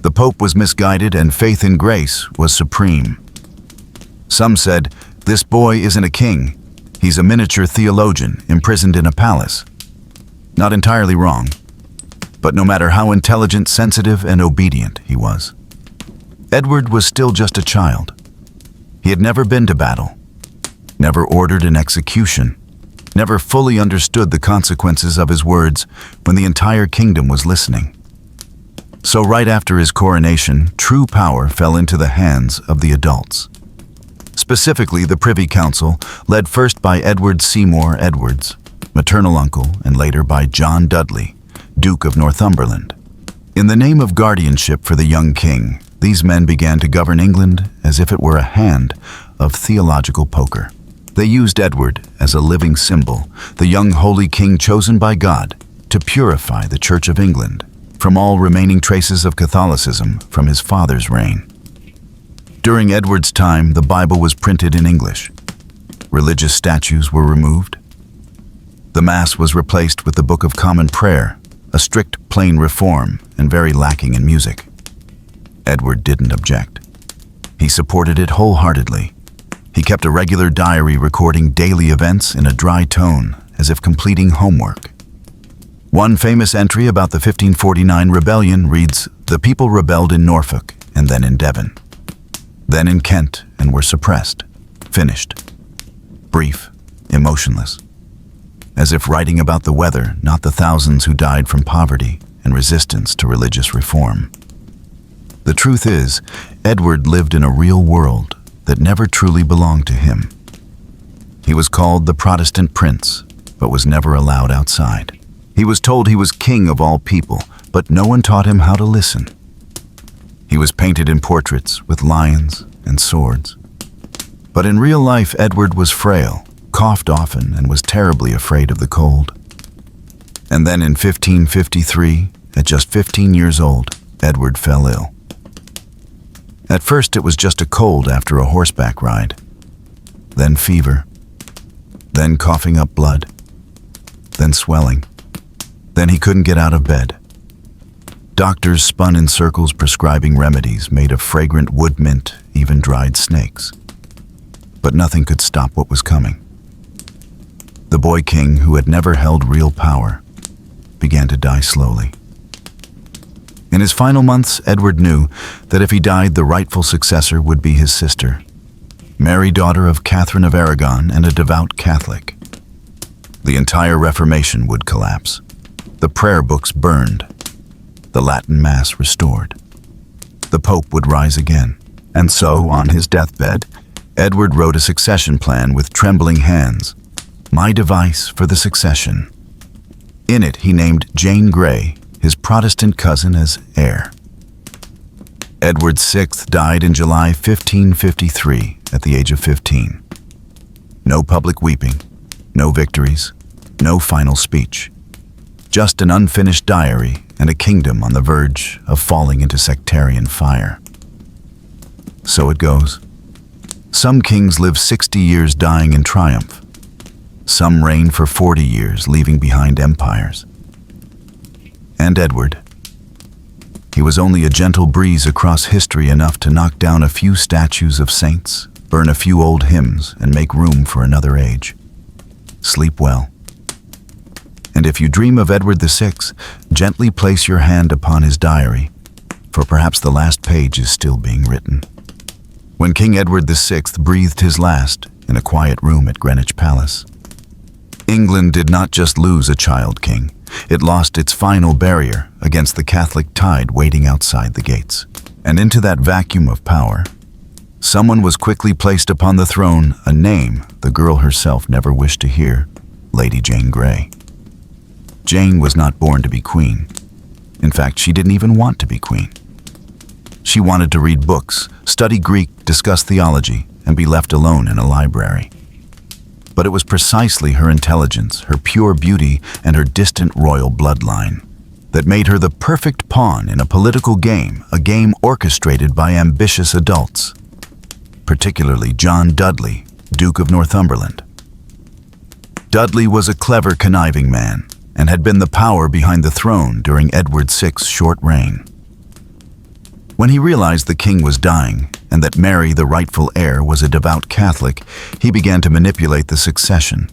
Speaker 1: The Pope was misguided, and faith in grace was supreme. Some said, "This boy isn't a king. He's a miniature theologian imprisoned in a palace." Not entirely wrong, but no matter how intelligent, sensitive, and obedient he was, Edward was still just a child. He had never been to battle, never ordered an execution, never fully understood the consequences of his words when the entire kingdom was listening. So right after his coronation, true power fell into the hands of the adults. Specifically, the Privy Council, led first by Edward Seymour Edwards, maternal uncle, and later by John Dudley, Duke of Northumberland. In the name of guardianship for the young king, these men began to govern England as if it were a hand of theological poker. They used Edward as a living symbol, the young holy king chosen by God to purify the Church of England from all remaining traces of Catholicism from his father's reign. During Edward's time, the Bible was printed in English. Religious statues were removed. The Mass was replaced with the Book of Common Prayer, a strict, plain reform and very lacking in music. Edward didn't object. He supported it wholeheartedly. He kept a regular diary recording daily events in a dry tone, as if completing homework. One famous entry about the 1549 rebellion reads, "The people rebelled in Norfolk and then in Devon, then in Kent and were suppressed, finished." Brief, emotionless, as if writing about the weather, not the thousands who died from poverty and resistance to religious reform. The truth is, Edward lived in a real world that never truly belonged to him. He was called the Protestant Prince, but was never allowed outside. He was told he was king of all people, but no one taught him how to listen. He was painted in portraits with lions and swords. But in real life, Edward was frail, coughed often, and was terribly afraid of the cold. And then in 1553, at just 15 years old, Edward fell ill. At first, it was just a cold after a horseback ride, then fever, then coughing up blood, then swelling. Then he couldn't get out of bed. Doctors spun in circles prescribing remedies made of fragrant wood mint, even dried snakes. But nothing could stop what was coming. The boy king, who had never held real power, began to die slowly. In his final months, Edward knew that if he died, the rightful successor would be his sister, Mary, daughter of Catherine of Aragon and a devout Catholic. The entire Reformation would collapse. The prayer books burned, the Latin Mass restored. The Pope would rise again, and so, on his deathbed, Edward wrote a succession plan with trembling hands, "My device for the succession." In it, he named Jane Grey, his Protestant cousin, as heir. Edward VI died in July 1553 at the age of 15. No public weeping, no victories, no final speech. Just an unfinished diary and a kingdom on the verge of falling into sectarian fire. So it goes. Some kings live 60 years dying in triumph. Some reign for 40 years, leaving behind empires. And Edward. He was only a gentle breeze across history, enough to knock down a few statues of saints, burn a few old hymns, and make room for another age. Sleep well. And if you dream of Edward VI, gently place your hand upon his diary, for perhaps the last page is still being written. When King Edward VI breathed his last in a quiet room at Greenwich Palace, England did not just lose a child king, it lost its final barrier against the Catholic tide waiting outside the gates. And into that vacuum of power, someone was quickly placed upon the throne, a name the girl herself never wished to hear, Lady Jane Grey. Jane was not born to be queen. In fact, she didn't even want to be queen. She wanted to read books, study Greek, discuss theology, and be left alone in a library. But it was precisely her intelligence, her pure beauty, and her distant royal bloodline that made her the perfect pawn in a political game, a game orchestrated by ambitious adults, particularly John Dudley, Duke of Northumberland. Dudley was a clever, conniving man and had been the power behind the throne during Edward VI's short reign. When he realized the king was dying and that Mary, the rightful heir, was a devout Catholic, he began to manipulate the succession.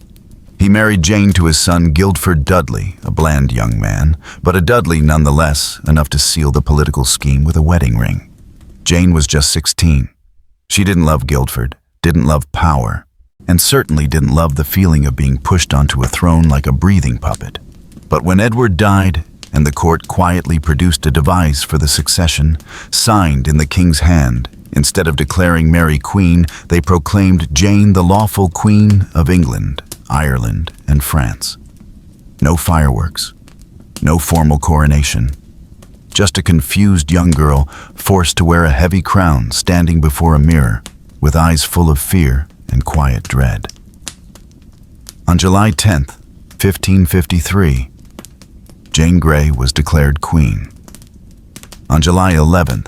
Speaker 1: He married Jane to his son Guildford Dudley, a bland young man, but a Dudley nonetheless, enough to seal the political scheme with a wedding ring. Jane was just 16. She didn't love Guildford, didn't love power, and certainly didn't love the feeling of being pushed onto a throne like a breathing puppet. But when Edward died, and the court quietly produced a device for the succession, signed in the king's hand, instead of declaring Mary queen, they proclaimed Jane the lawful queen of England, Ireland, and France. No fireworks, no formal coronation, just a confused young girl forced to wear a heavy crown standing before a mirror, with eyes full of fear and quiet dread. On July 10th, 1553, Jane Grey was declared queen. On July 11th,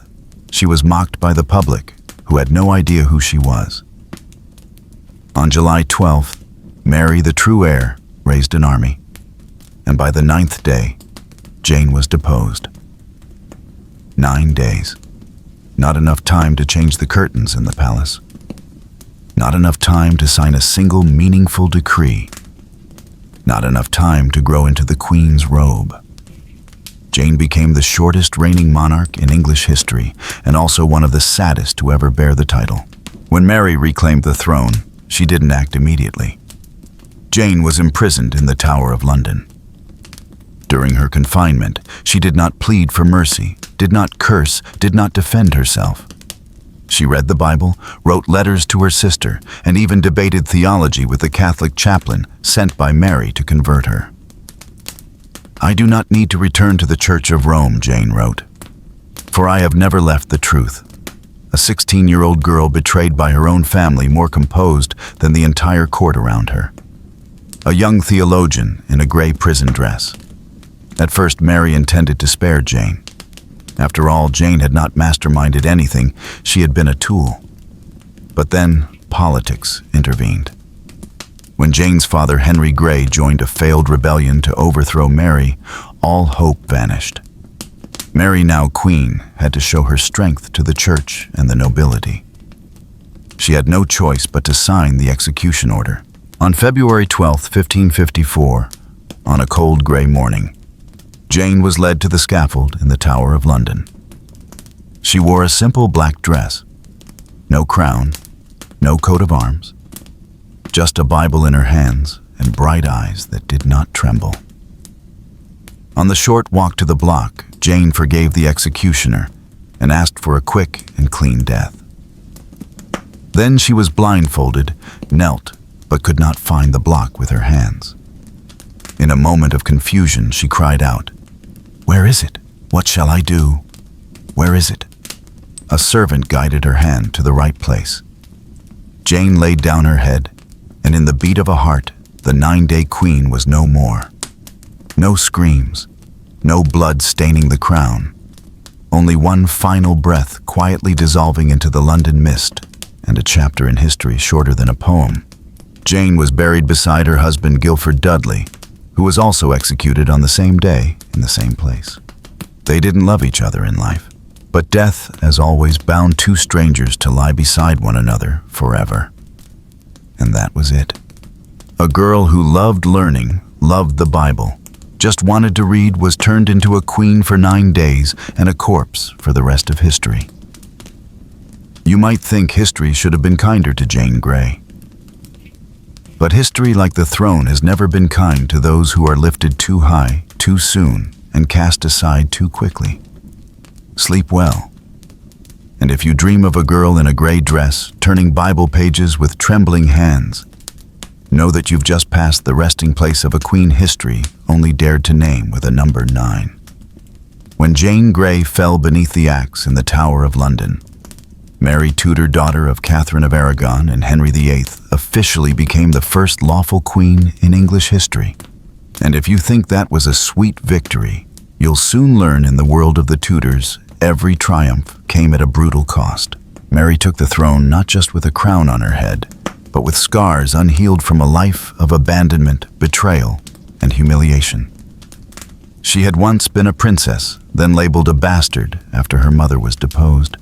Speaker 1: she was mocked by the public, who had no idea who she was. On July 12th, Mary, the true heir, raised an army, and by the 9th day, Jane was deposed. 9 days. Not enough time to change the curtains in the palace. Not enough time to sign a single meaningful decree. Not enough time to grow into the queen's robe. Jane became the shortest reigning monarch in English history, and also one of the saddest to ever bear the title. When Mary reclaimed the throne, she didn't act immediately. Jane was imprisoned in the Tower of London. During her confinement, she did not plead for mercy, did not curse, did not defend herself. She read the Bible, wrote letters to her sister, and even debated theology with the Catholic chaplain sent by Mary to convert her. "I do not need to return to the Church of Rome," Jane wrote, "for I have never left the truth." A 16-year-old girl betrayed by her own family, more composed than the entire court around her. A young theologian in a gray prison dress. At first, Mary intended to spare Jane. After all, Jane had not masterminded anything, she had been a tool. But then, politics intervened. When Jane's father, Henry Grey, joined a failed rebellion to overthrow Mary, all hope vanished. Mary, now queen, had to show her strength to the church and the nobility. She had no choice but to sign the execution order. On February 12, 1554, on a cold gray morning, Jane was led to the scaffold in the Tower of London. She wore a simple black dress, no crown, no coat of arms, just a Bible in her hands and bright eyes that did not tremble. On the short walk to the block, Jane forgave the executioner and asked for a quick and clean death. Then she was blindfolded, knelt, but could not find the block with her hands. In a moment of confusion, she cried out, "Where is it? What shall I do? Where is it?" A servant guided her hand to the right place. Jane laid down her head, and in the beat of a heart, the 9-day queen was no more. No screams, no blood staining the crown, only one final breath quietly dissolving into the London mist, and a chapter in history shorter than a poem. Jane was buried beside her husband Guilford Dudley, who was also executed on the same day in the same place. They didn't love each other in life, but death, as always, bound two strangers to lie beside one another forever. And that was it. A girl who loved learning, loved the Bible, just wanted to read, was turned into a queen for 9 days and a corpse for the rest of history. You might think history should have been kinder to Jane Grey. But history, like the throne, has never been kind to those who are lifted too high, too soon, and cast aside too quickly. Sleep well. And if you dream of a girl in a gray dress, turning Bible pages with trembling hands, know that you've just passed the resting place of a queen history only dared to name with a number 9. When Jane Grey fell beneath the axe in the Tower of London, Mary Tudor, daughter of Catherine of Aragon and Henry VIII, officially became the first lawful queen in English history. And if you think that was a sweet victory, you'll soon learn in the world of the Tudors, every triumph came at a brutal cost. Mary took the throne not just with a crown on her head, but with scars unhealed from a life of abandonment, betrayal, and humiliation. She had once been a princess, then labeled a bastard after her mother was deposed.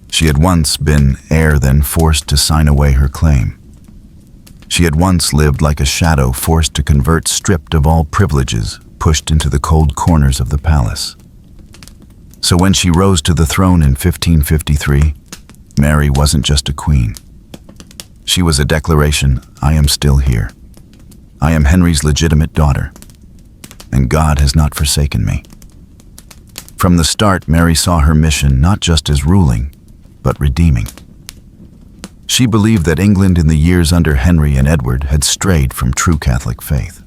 Speaker 1: She had once been heir, then forced to sign away her claim. She had once lived like a shadow, forced to convert, stripped of all privileges, pushed into the cold corners of the palace. So when she rose to the throne in 1553, Mary wasn't just a queen. She was a declaration, I am still here. I am Henry's legitimate daughter, and God has not forsaken me. From the start, Mary saw her mission not just as ruling, but redeeming. She believed that England in the years under Henry and Edward had strayed from true Catholic faith.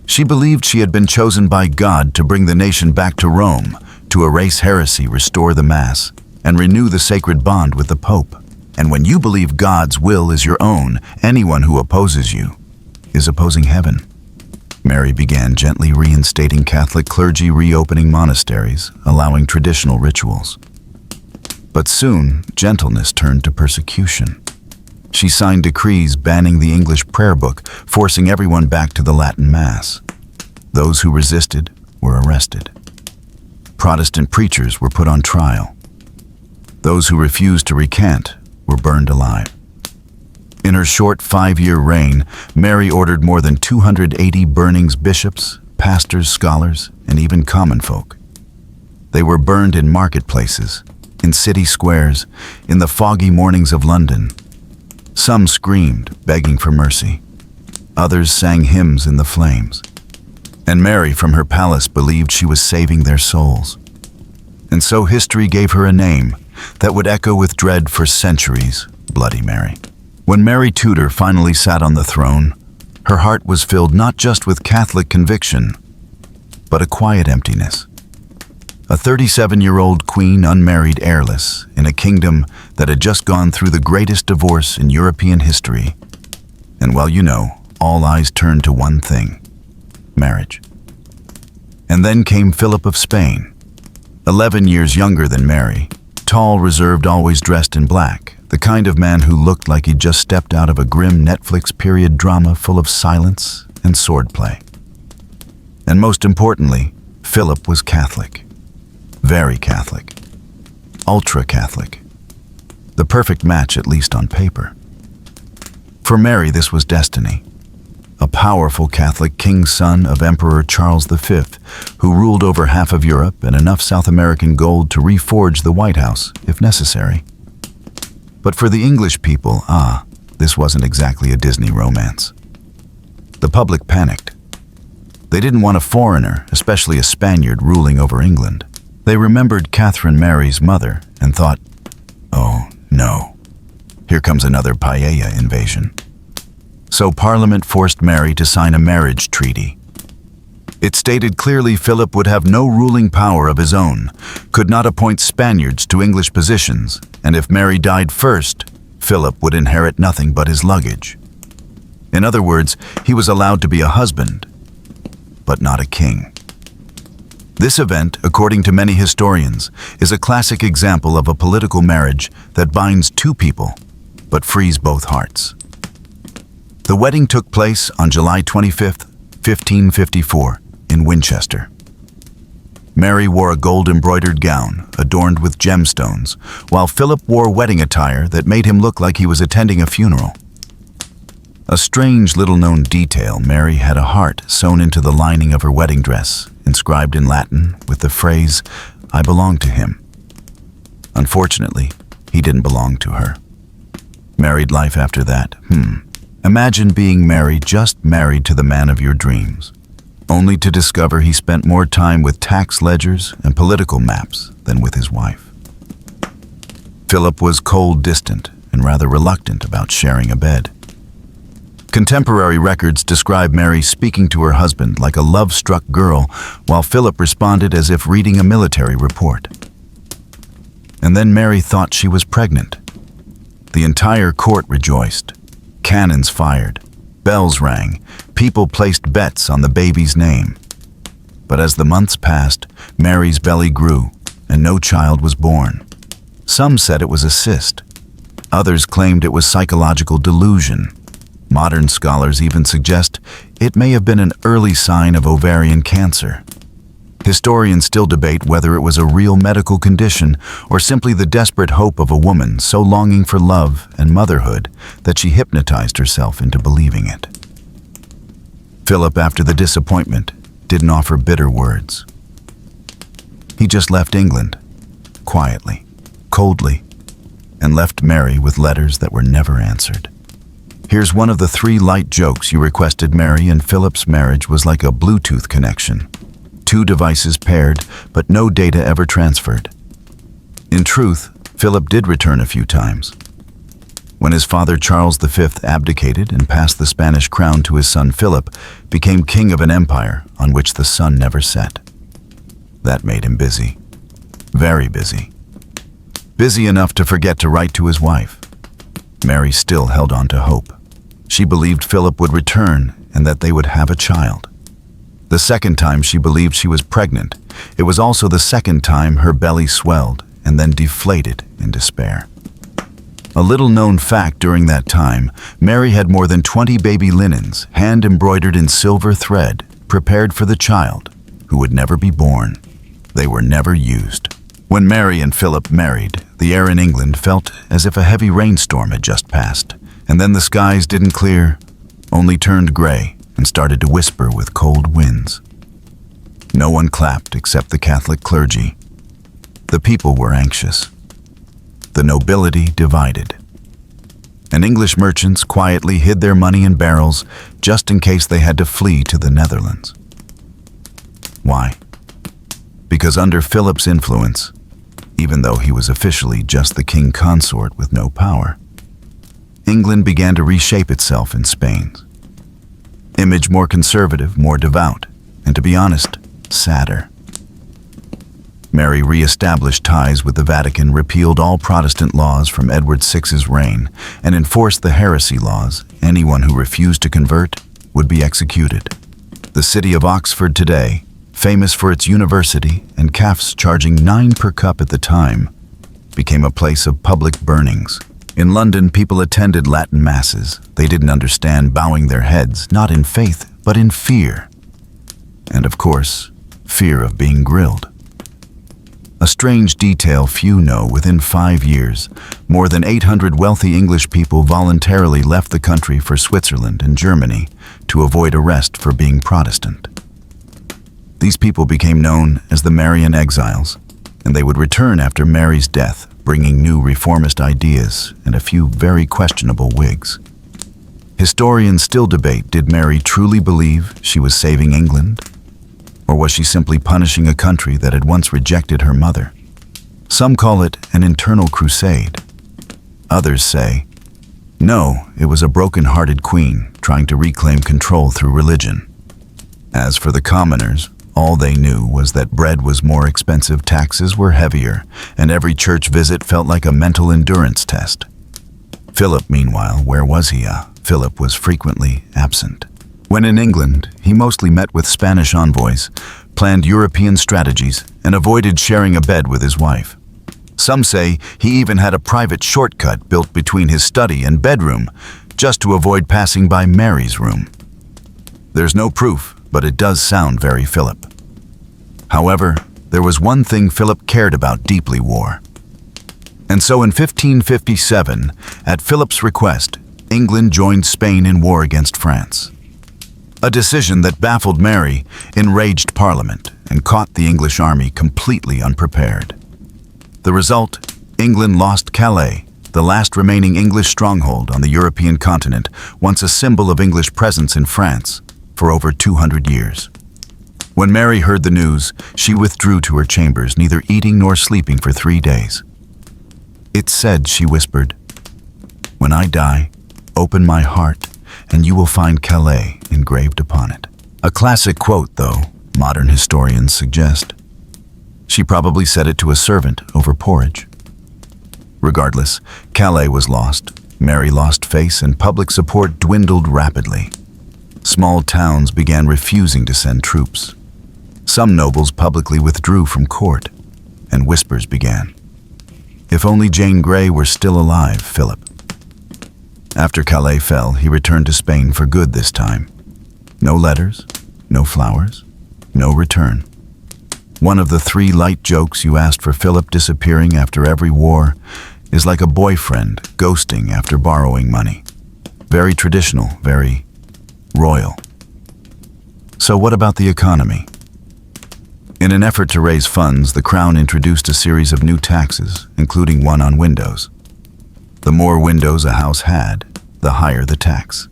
Speaker 1: She believed she had been chosen by God to bring the nation back to Rome, to erase heresy, restore the Mass, and renew the sacred bond with the Pope. And when you believe God's will is your own, anyone who opposes you is opposing heaven. Mary began gently reinstating Catholic clergy, reopening monasteries, allowing traditional rituals. But soon, gentleness turned to persecution. She signed decrees banning the English prayer book, forcing everyone back to the Latin Mass. Those who resisted were arrested. Protestant preachers were put on trial. Those who refused to recant were burned alive. In her short 5-year reign, Mary ordered more than 280 burnings, bishops, pastors, scholars, and even common folk. They were burned in marketplaces, in city squares, in the foggy mornings of London. Some screamed, begging for mercy. Others sang hymns in the flames. And Mary from her palace believed she was saving their souls. And so history gave her a name that would echo with dread for centuries, Bloody Mary. When Mary Tudor finally sat on the throne, her heart was filled not just with Catholic conviction, but a quiet emptiness. A 37-year-old queen, unmarried, heirless, in a kingdom that had just gone through the greatest divorce in European history. And well, you know, all eyes turned to one thing: marriage. And then came Philip of Spain, 11 years younger than Mary, tall, reserved, always dressed in black, the kind of man who looked like he'd just stepped out of a grim Netflix period drama full of silence and swordplay. And most importantly, Philip was Catholic. Very Catholic. Ultra-Catholic. The perfect match, at least on paper. For Mary, this was destiny. A powerful Catholic king's son of Emperor Charles V, who ruled over half of Europe and enough South American gold to reforge the White House, if necessary. But for the English people, this wasn't exactly a Disney romance. The public panicked. They didn't want a foreigner, especially a Spaniard, ruling over England. They remembered Catherine Mary's mother and thought, oh no, here comes another paella invasion. So Parliament forced Mary to sign a marriage treaty. It stated clearly Philip would have no ruling power of his own, could not appoint Spaniards to English positions, and if Mary died first, Philip would inherit nothing but his luggage. In other words, he was allowed to be a husband, but not a king. This event, according to many historians, is a classic example of a political marriage that binds two people, but frees both hearts. The wedding took place on July 25, 1554, in Winchester. Mary wore a gold-embroidered gown adorned with gemstones, while Philip wore wedding attire that made him look like he was attending a funeral. A strange little-known detail, Mary had a heart sewn into the lining of her wedding dress, inscribed in Latin with the phrase, "I belong to him." Unfortunately, he didn't belong to her. Married life after that, Imagine being married, just married to the man of your dreams, only to discover he spent more time with tax ledgers and political maps than with his wife. Philip was cold, distant, and rather reluctant about sharing a bed. Contemporary records describe Mary speaking to her husband like a love-struck girl, while Philip responded as if reading a military report. And then Mary thought she was pregnant. The entire court rejoiced. Cannons fired, bells rang, people placed bets on the baby's name. But as the months passed, Mary's belly grew, and no child was born. Some said it was a cyst. Others claimed it was psychological delusion. Modern scholars even suggest it may have been an early sign of ovarian cancer. Historians still debate whether it was a real medical condition or simply the desperate hope of a woman so longing for love and motherhood that she hypnotized herself into believing it. Philip, after the disappointment, didn't offer bitter words. He just left England, quietly, coldly, and left Mary with letters that were never answered. Here's one of the 3 light jokes you requested. Mary and Philip's marriage was like a Bluetooth connection. 2 devices paired, but no data ever transferred. In truth, Philip did return a few times. When his father Charles V abdicated and passed the Spanish crown to his son Philip, became king of an empire on which the sun never set. That made him busy. Very busy. Busy enough to forget to write to his wife. Mary still held on to hope. She believed Philip would return and that they would have a child. The second time she believed she was pregnant, it was also the second time her belly swelled and then deflated in despair. A little-known fact during that time, Mary had more than 20 baby linens, hand-embroidered in silver thread, prepared for the child, who would never be born. They were never used. When Mary and Philip married, the air in England felt as if a heavy rainstorm had just passed, and then the skies didn't clear, only turned gray and started to whisper with cold winds. No one clapped except the Catholic clergy. The people were anxious. The nobility divided. And English merchants quietly hid their money in barrels just in case they had to flee to the Netherlands. Why? Because under Philip's influence, even though he was officially just the king consort with no power, England began to reshape itself in Spain's image, more conservative, more devout, and to be honest, sadder. Mary re-established ties with the Vatican, repealed all Protestant laws from Edward VI's reign, and enforced the heresy laws. Anyone who refused to convert would be executed. The city of Oxford today, famous for its university and cafes charging 9 per cup at the time, became a place of public burnings. In London, people attended Latin masses. They didn't understand bowing their heads, not in faith, but in fear. And of course, fear of being grilled. A strange detail few know: within 5 years, more than 800 wealthy English people voluntarily left the country for Switzerland and Germany to avoid arrest for being Protestant. These people became known as the Marian exiles, and they would return after Mary's death, bringing new reformist ideas and a few very questionable wigs. Historians still debate, did Mary truly believe she was saving England? Or was she simply punishing a country that had once rejected her mother? Some call it an internal crusade. Others say, no, it was a broken-hearted queen trying to reclaim control through religion. As for the commoners, all they knew was that bread was more expensive, taxes were heavier, and every church visit felt like a mental endurance test. Philip, meanwhile, where was he? Philip was frequently absent. When in England, he mostly met with Spanish envoys, planned European strategies, and avoided sharing a bed with his wife. Some say he even had a private shortcut built between his study and bedroom, just to avoid passing by Mary's room. There's no proof, but it does sound very Philip. However, there was one thing Philip cared about deeply: war. And so in 1557, at Philip's request, England joined Spain in war against France. A decision that baffled Mary, enraged Parliament, and caught the English army completely unprepared. The result, England lost Calais, the last remaining English stronghold on the European continent, once a symbol of English presence in France, for over 200 years. When Mary heard the news, she withdrew to her chambers, neither eating nor sleeping for 3 days. "It's said," she whispered, "when I die, open my heart, and you will find Calais engraved upon it." A classic quote, though, modern historians suggest. She probably said it to a servant over porridge. Regardless, Calais was lost, Mary lost face, and public support dwindled rapidly. Small towns began refusing to send troops. Some nobles publicly withdrew from court, and whispers began. If only Jane Grey were still alive, Philip. After Calais fell, he returned to Spain for good this time. No letters, no flowers, no return. One of the 3 light jokes you asked for Philip disappearing after every war is like a boyfriend ghosting after borrowing money. Very traditional, very royal. So what about the economy? In an effort to raise funds, the Crown introduced a series of new taxes, including one on windows. The more windows a house had, the higher the tax.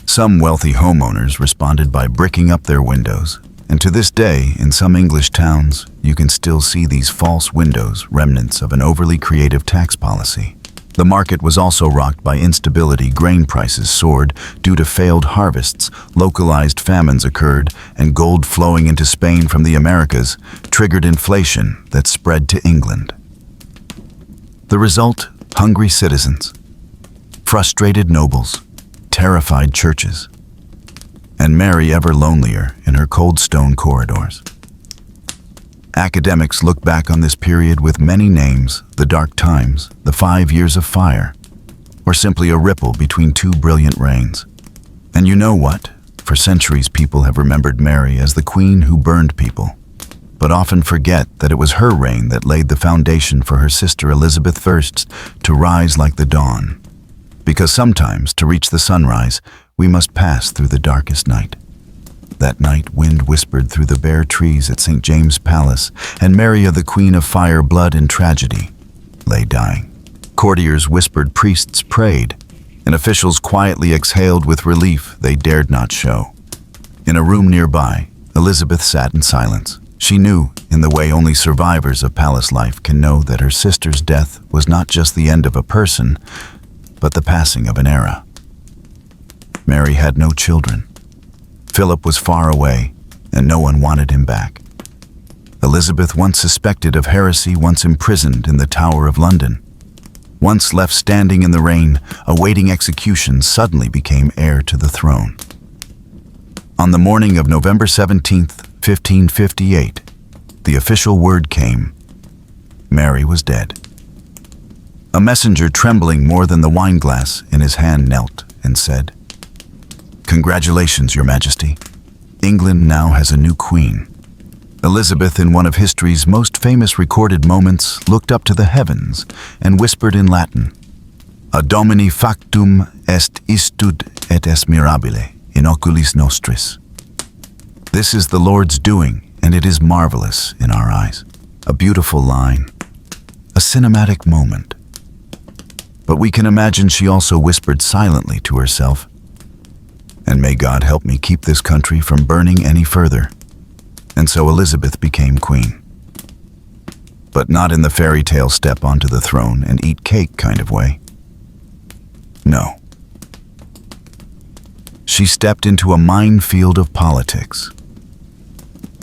Speaker 1: Some wealthy homeowners responded by bricking up their windows, and to this day, in some English towns, you can still see these false windows, remnants of an overly creative tax policy. The market was also rocked by instability. Grain prices soared due to failed harvests, localized famines occurred, and gold flowing into Spain from the Americas triggered inflation that spread to England. The result? Hungry citizens, frustrated nobles, terrified churches, and Mary ever lonelier in her cold stone corridors. Academics look back on this period with many names: the Dark Times, the 5 Years of Fire, or simply a ripple between 2 brilliant reigns. And you know what? For centuries, people have remembered Mary as the queen who burned people, but often forget that it was her reign that laid the foundation for her sister Elizabeth I to rise like the dawn. Because sometimes, to reach the sunrise, we must pass through the darkest night. That night, wind whispered through the bare trees at St. James' Palace, and Mary, the Queen of Fire, Blood, and Tragedy, lay dying. Courtiers whispered, priests prayed, and officials quietly exhaled with relief they dared not show. In a room nearby, Elizabeth sat in silence. She knew, in the way only survivors of palace life can know, that her sister's death was not just the end of a person, but the passing of an era. Mary had no children. Philip was far away, and no one wanted him back. Elizabeth, once suspected of heresy, once imprisoned in the Tower of London, once left standing in the rain, awaiting execution, suddenly became heir to the throne. On the morning of November 17th, 1558, the official word came: Mary was dead. A messenger, trembling more than the wineglass in his hand, knelt and said, "Congratulations, Your Majesty. England now has a new queen." Elizabeth, in one of history's most famous recorded moments, looked up to the heavens and whispered in Latin, "A Domini factum est istud et est mirabile in oculis nostris." This is the Lord's doing, and it is marvelous in our eyes. A beautiful line, a cinematic moment. But we can imagine she also whispered silently to herself, and may God help me keep this country from burning any further. And so Elizabeth became queen. But not in the fairy tale step onto the throne and eat cake kind of way. No. She stepped into a minefield of politics.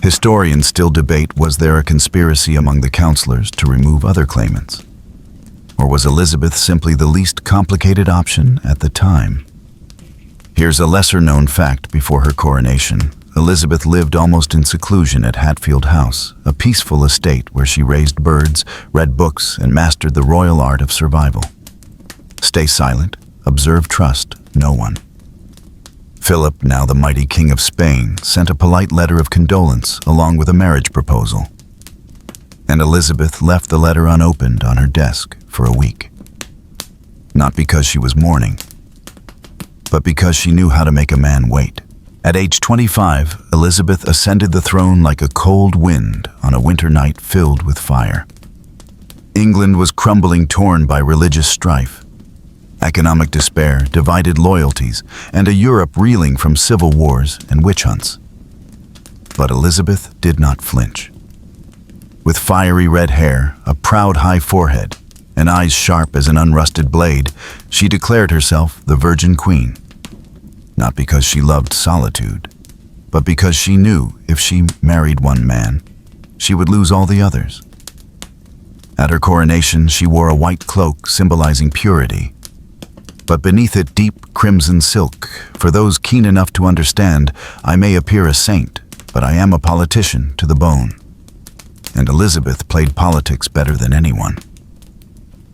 Speaker 1: Historians still debate, was there a conspiracy among the counselors to remove other claimants? Or was Elizabeth simply the least complicated option at the time? Here's a lesser-known fact before her coronation. Elizabeth lived almost in seclusion at Hatfield House, a peaceful estate where she raised birds, read books, and mastered the royal art of survival. Stay silent, observe, trust no one. Philip, now the mighty King of Spain, sent a polite letter of condolence along with a marriage proposal. And Elizabeth left the letter unopened on her desk for a week. Not because she was mourning, but because she knew how to make a man wait. At age 25, Elizabeth ascended the throne like a cold wind on a winter night filled with fire. England was crumbling, torn by religious strife, economic despair, divided loyalties, and a Europe reeling from civil wars and witch hunts. But Elizabeth did not flinch. With fiery red hair, a proud high forehead, and eyes sharp as an unrusted blade, she declared herself the Virgin Queen. Not because she loved solitude, but because she knew if she married one man, she would lose all the others. At her coronation, she wore a white cloak symbolizing purity, but beneath it deep crimson silk. For those keen enough to understand, I may appear a saint, but I am a politician to the bone. And Elizabeth played politics better than anyone.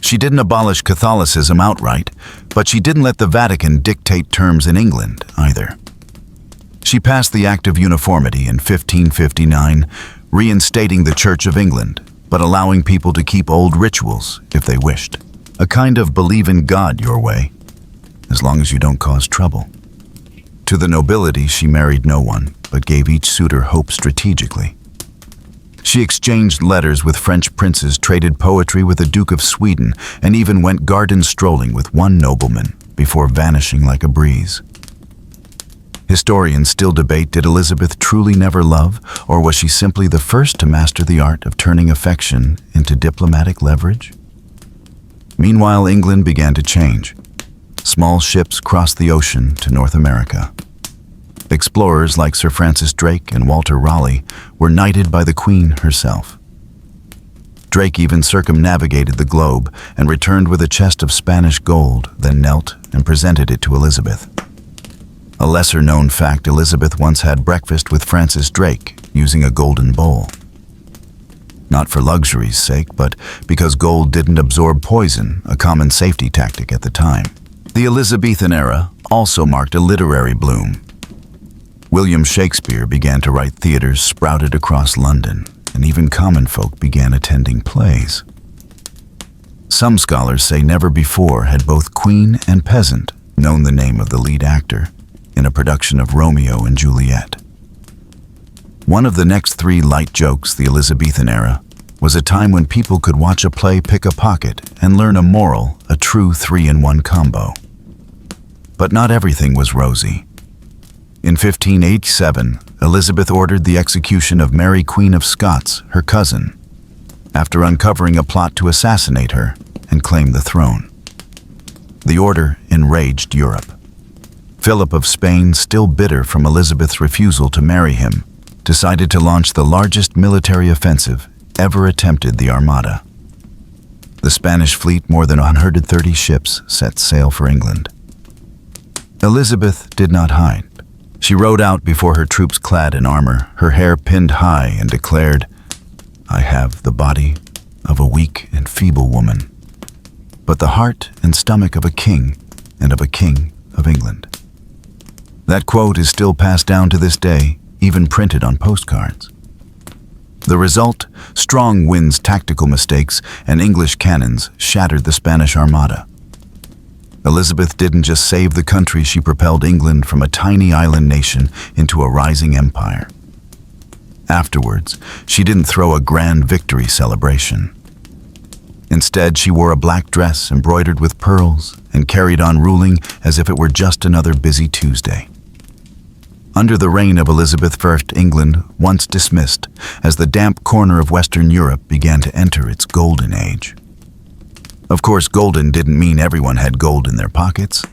Speaker 1: She didn't abolish Catholicism outright, but she didn't let the Vatican dictate terms in England either. She passed the Act of Uniformity in 1559, reinstating the Church of England, but allowing people to keep old rituals if they wished. A kind of believe in God your way, as long as you don't cause trouble. To the nobility, she married no one, but gave each suitor hope strategically. She exchanged letters with French princes, traded poetry with the Duke of Sweden, and even went garden strolling with one nobleman before vanishing like a breeze. Historians still debate, did Elizabeth truly never love, or was she simply the first to master the art of turning affection into diplomatic leverage? Meanwhile, England began to change. Small ships crossed the ocean to North America. Explorers like Sir Francis Drake and Walter Raleigh were knighted by the Queen herself. Drake even circumnavigated the globe and returned with a chest of Spanish gold, then knelt and presented it to Elizabeth. A lesser-known fact, Elizabeth once had breakfast with Francis Drake using a golden bowl. Not for luxury's sake, but because gold didn't absorb poison, a common safety tactic at the time. The Elizabethan era also marked a literary bloom. William Shakespeare began to write, theaters sprouted across London, and even common folk began attending plays. Some scholars say never before had both queen and peasant known the name of the lead actor in a production of Romeo and Juliet. One of the next three light jokes, the Elizabethan era, was a time when people could watch a play, pick a pocket, and learn a moral, a true 3-in-1 combo. But not everything was rosy. In 1587, Elizabeth ordered the execution of Mary, Queen of Scots, her cousin, after uncovering a plot to assassinate her and claim the throne. The order enraged Europe. Philip of Spain, still bitter from Elizabeth's refusal to marry him, decided to launch the largest military offensive ever attempted, the Armada. The Spanish fleet, more than 130 ships, set sail for England. Elizabeth did not hide. She rode out before her troops clad in armor, her hair pinned high, and declared, "I have the body of a weak and feeble woman, but the heart and stomach of a king and of a king of England." That quote is still passed down to this day, even printed on postcards. The result, strong winds, tactical mistakes, and English cannons shattered the Spanish Armada. Elizabeth didn't just save the country, she propelled England from a tiny island nation into a rising empire. Afterwards, she didn't throw a grand victory celebration. Instead, she wore a black dress embroidered with pearls and carried on ruling as if it were just another busy Tuesday. Under the reign of Elizabeth I, England, once dismissed as the damp corner of Western Europe, began to enter its golden age. Of course, golden didn't mean everyone had gold in their pockets,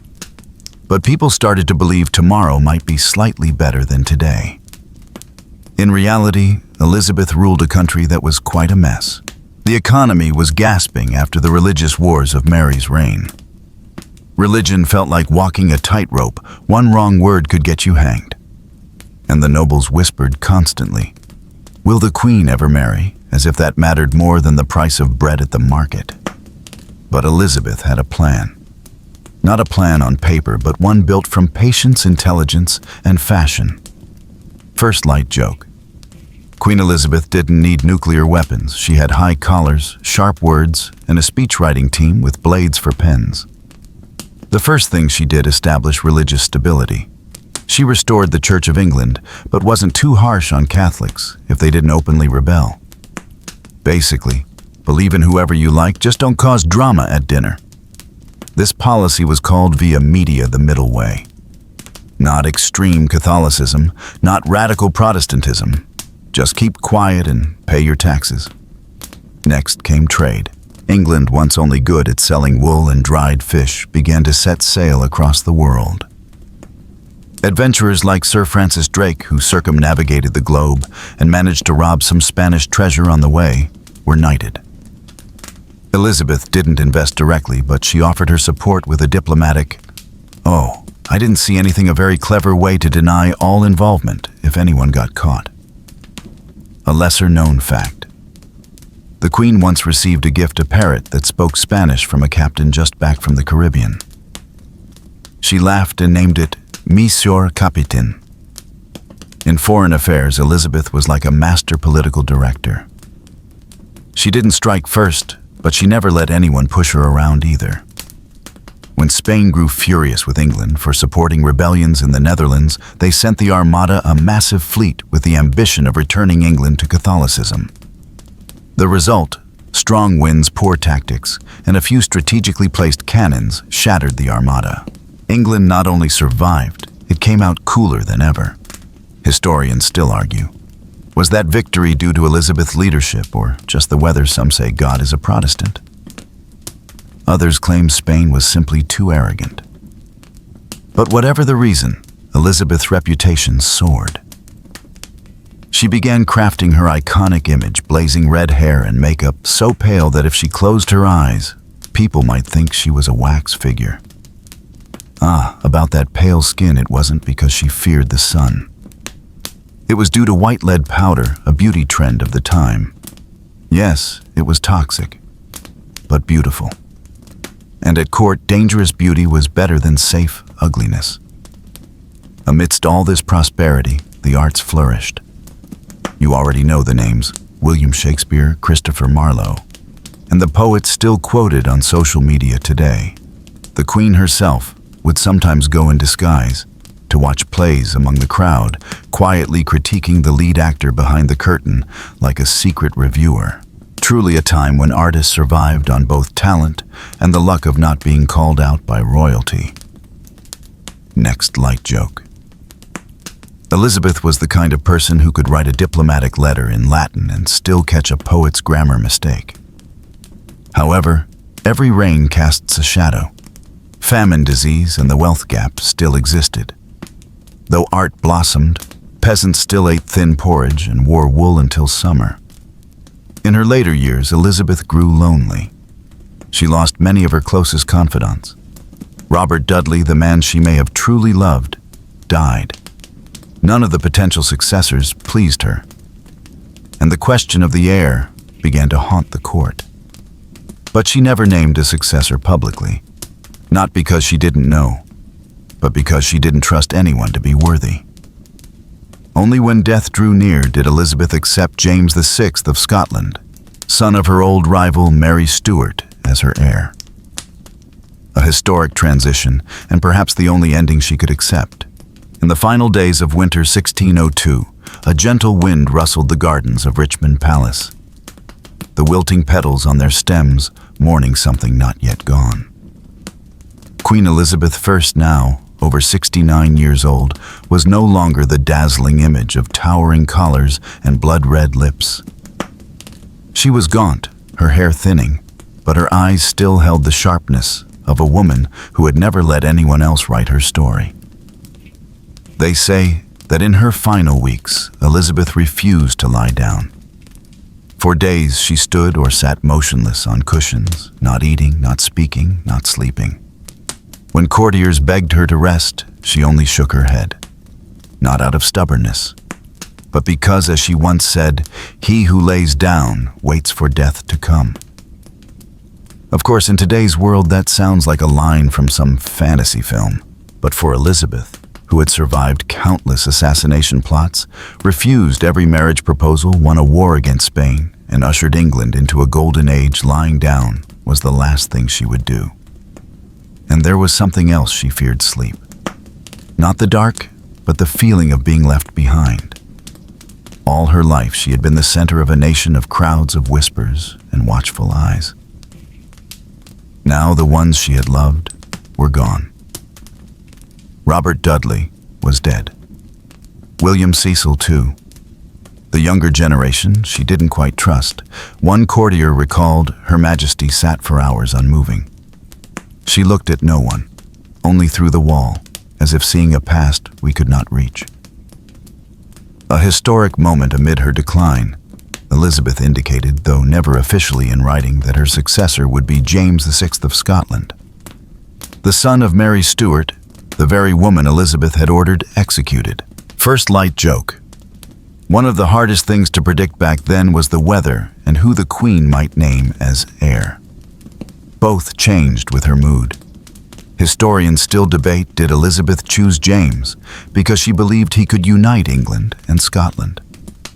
Speaker 1: but people started to believe tomorrow might be slightly better than today. In reality, Elizabeth ruled a country that was quite a mess. The economy was gasping after the religious wars of Mary's reign. Religion felt like walking a tightrope. One wrong word could get you hanged. And the nobles whispered constantly, "Will the Queen ever marry?" as if that mattered more than the price of bread at the market. But Elizabeth had a plan. Not a plan on paper, but one built from patience, intelligence, and fashion. First light joke. Queen Elizabeth didn't need nuclear weapons. She had high collars, sharp words, and a speechwriting team with blades for pens. The first thing she did establish religious stability. She restored the Church of England, but wasn't too harsh on Catholics if they didn't openly rebel. Basically, believe in whoever you like, just don't cause drama at dinner. This policy was called via media the middle way. Not extreme Catholicism, not radical Protestantism. Just keep quiet and pay your taxes. Next came trade. England, once only good at selling wool and dried fish, began to set sail across the world. Adventurers like Sir Francis Drake, who circumnavigated the globe and managed to rob some Spanish treasure on the way, were knighted. Elizabeth didn't invest directly, but she offered her support with a diplomatic, "Oh, I didn't see anything a very clever way to deny all involvement if anyone got caught." A lesser-known fact. The Queen once received a gift, a parrot that spoke Spanish from a captain just back from the Caribbean. She laughed and named it Monsieur Capitan. In foreign affairs, Elizabeth was like a master political director. She didn't strike first, but she never let anyone push her around either. When Spain grew furious with England for supporting rebellions in the Netherlands, they sent the Armada, a massive fleet with the ambition of returning England to Catholicism. The result, strong winds, poor tactics, and a few strategically placed cannons shattered the Armada. England not only survived, it came out cooler than ever. Historians still argue. Was that victory due to Elizabeth's leadership, or just the weather? Some say God is a Protestant. Others claim Spain was simply too arrogant. But whatever the reason, Elizabeth's reputation soared. She began crafting her iconic image, blazing red hair and makeup so pale that if she closed her eyes, people might think she was a wax figure. About that pale skin, it wasn't because she feared the sun. It was due to white lead powder, a beauty trend of the time. Yes, it was toxic, but beautiful. And at court, dangerous beauty was better than safe ugliness. Amidst all this prosperity, the arts flourished. You already know the names: William Shakespeare, Christopher Marlowe, and the poets still quoted on social media today. The Queen herself would sometimes go in disguise to watch plays among the crowd, quietly critiquing the lead actor behind the curtain like a secret reviewer. Truly a time when artists survived on both talent and the luck of not being called out by royalty. Next light joke. Elizabeth was the kind of person who could write a diplomatic letter in Latin and still catch a poet's grammar mistake. However, every reign casts a shadow. Famine, disease, and the wealth gap still existed. Though art blossomed, peasants still ate thin porridge and wore wool until summer. In her later years, Elizabeth grew lonely. She lost many of her closest confidants. Robert Dudley, the man she may have truly loved, died. None of the potential successors pleased her, and the question of the heir began to haunt the court. But she never named a successor publicly, not because she didn't know, but because she didn't trust anyone to be worthy. Only when death drew near did Elizabeth accept James VI of Scotland, son of her old rival Mary Stuart, as her heir. A historic transition, and perhaps the only ending she could accept. In the final days of winter 1602, a gentle wind rustled the gardens of Richmond Palace, the wilting petals on their stems mourning something not yet gone. Queen Elizabeth I now, over 69 years old, was no longer the dazzling image of towering collars and blood-red lips. She was gaunt, her hair thinning, but her eyes still held the sharpness of a woman who had never let anyone else write her story. They say that in her final weeks, Elizabeth refused to lie down. For days she stood or sat motionless on cushions, not eating, not speaking, not sleeping. When courtiers begged her to rest, she only shook her head, not out of stubbornness, but because, as she once said, "He who lays down waits for death to come." Of course, in today's world, that sounds like a line from some fantasy film, but for Elizabeth, who had survived countless assassination plots, refused every marriage proposal, won a war against Spain, and ushered England into a golden age, lying down was the last thing she would do. And there was something else she feared: sleep. Not the dark, but the feeling of being left behind. All her life she had been the center of a nation of crowds of whispers and watchful eyes. Now the ones she had loved were gone. Robert Dudley was dead. William Cecil, too. The younger generation she didn't quite trust. One courtier recalled, Her Majesty sat for hours unmoving. She looked at no one, only through the wall, as if seeing a past we could not reach. A historic moment amid her decline, Elizabeth indicated, though never officially in writing, that her successor would be James VI of Scotland. The son of Mary Stuart, the very woman Elizabeth had ordered executed. First light joke. One of the hardest things to predict back then was the weather and who the Queen might name as heir. Both changed with her mood. Historians still debate, did Elizabeth choose James because she believed he could unite England and Scotland,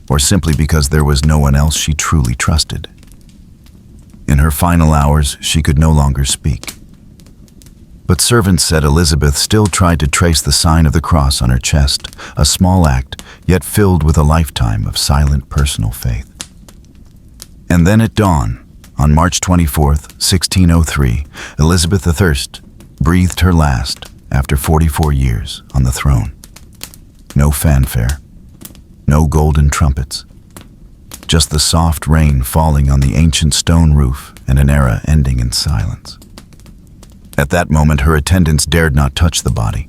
Speaker 1: or simply because there was no one else she truly trusted? In her final hours, she could no longer speak. But servants said Elizabeth still tried to trace the sign of the cross on her chest, a small act, yet filled with a lifetime of silent personal faith. And then at dawn, on March 24th, 1603, Elizabeth I breathed her last after 44 years on the throne. No fanfare, no golden trumpets, just the soft rain falling on the ancient stone roof and an era ending in silence. At that moment, her attendants dared not touch the body,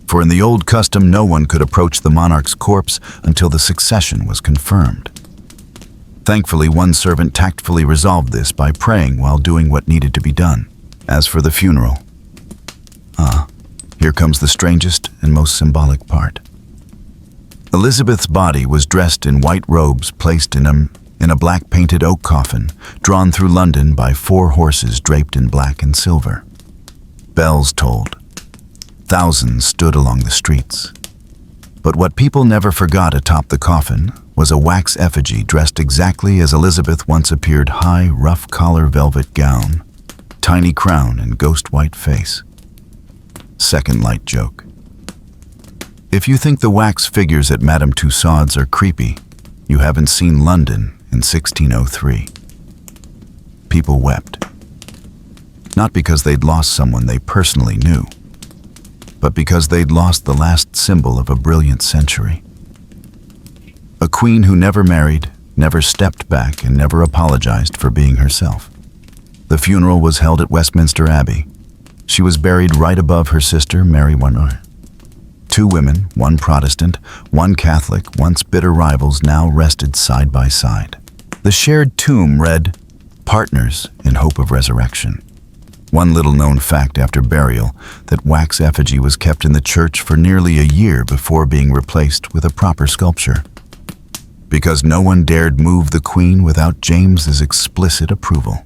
Speaker 1: for in the old custom, no one could approach the monarch's corpse until the succession was confirmed. Thankfully, one servant tactfully resolved this by praying while doing what needed to be done. As for the funeral, here comes the strangest and most symbolic part. Elizabeth's body was dressed in white robes placed in a black painted oak coffin, drawn through London by 4 horses draped in black and silver. Bells tolled. Thousands stood along the streets. But what people never forgot atop the coffin was a wax effigy dressed exactly as Elizabeth once appeared: high, rough collar velvet gown, tiny crown, and ghost white face. Second light joke. If you think the wax figures at Madame Tussauds are creepy, you haven't seen London in 1603. People wept. Not because they'd lost someone they personally knew, but because they'd lost the last symbol of a brilliant century. A queen who never married, never stepped back, and never apologized for being herself. The funeral was held at Westminster Abbey. She was buried right above her sister, Mary Warner. 2 women, one Protestant, one Catholic, once bitter rivals, now rested side by side. The shared tomb read, "Partners in hope of resurrection." One little-known fact after burial, that wax effigy was kept in the church for nearly a year before being replaced with a proper sculpture, because no one dared move the Queen without James's explicit approval.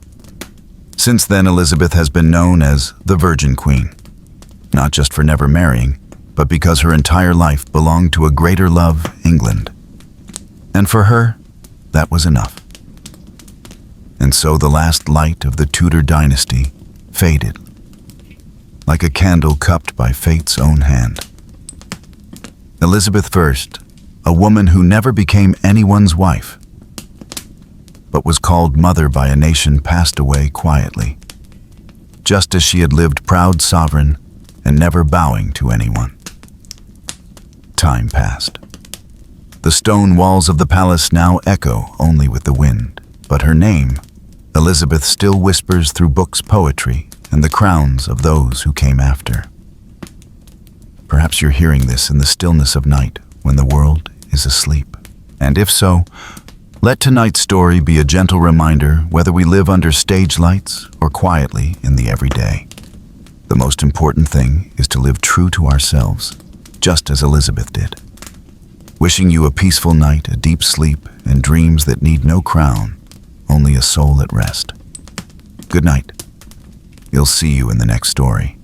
Speaker 1: Since then, Elizabeth has been known as the Virgin Queen, not just for never marrying, but because her entire life belonged to a greater love, England. And for her, that was enough. And so the last light of the Tudor dynasty faded, like a candle cupped by fate's own hand. Elizabeth I, a woman who never became anyone's wife, but was called mother by a nation, passed away quietly, just as she had lived proud sovereign, and never bowing to anyone. Time passed. The stone walls of the palace now echo only with the wind, but her name, Elizabeth, still whispers through books, poetry, and the crowns of those who came after. Perhaps you're hearing this in the stillness of night when the world is asleep. And if so, let tonight's story be a gentle reminder whether we live under stage lights or quietly in the everyday. The most important thing is to live true to ourselves, just as Elizabeth did. Wishing you a peaceful night, a deep sleep, and dreams that need no crown, only a soul at rest. Good night. We'll see you in the next story.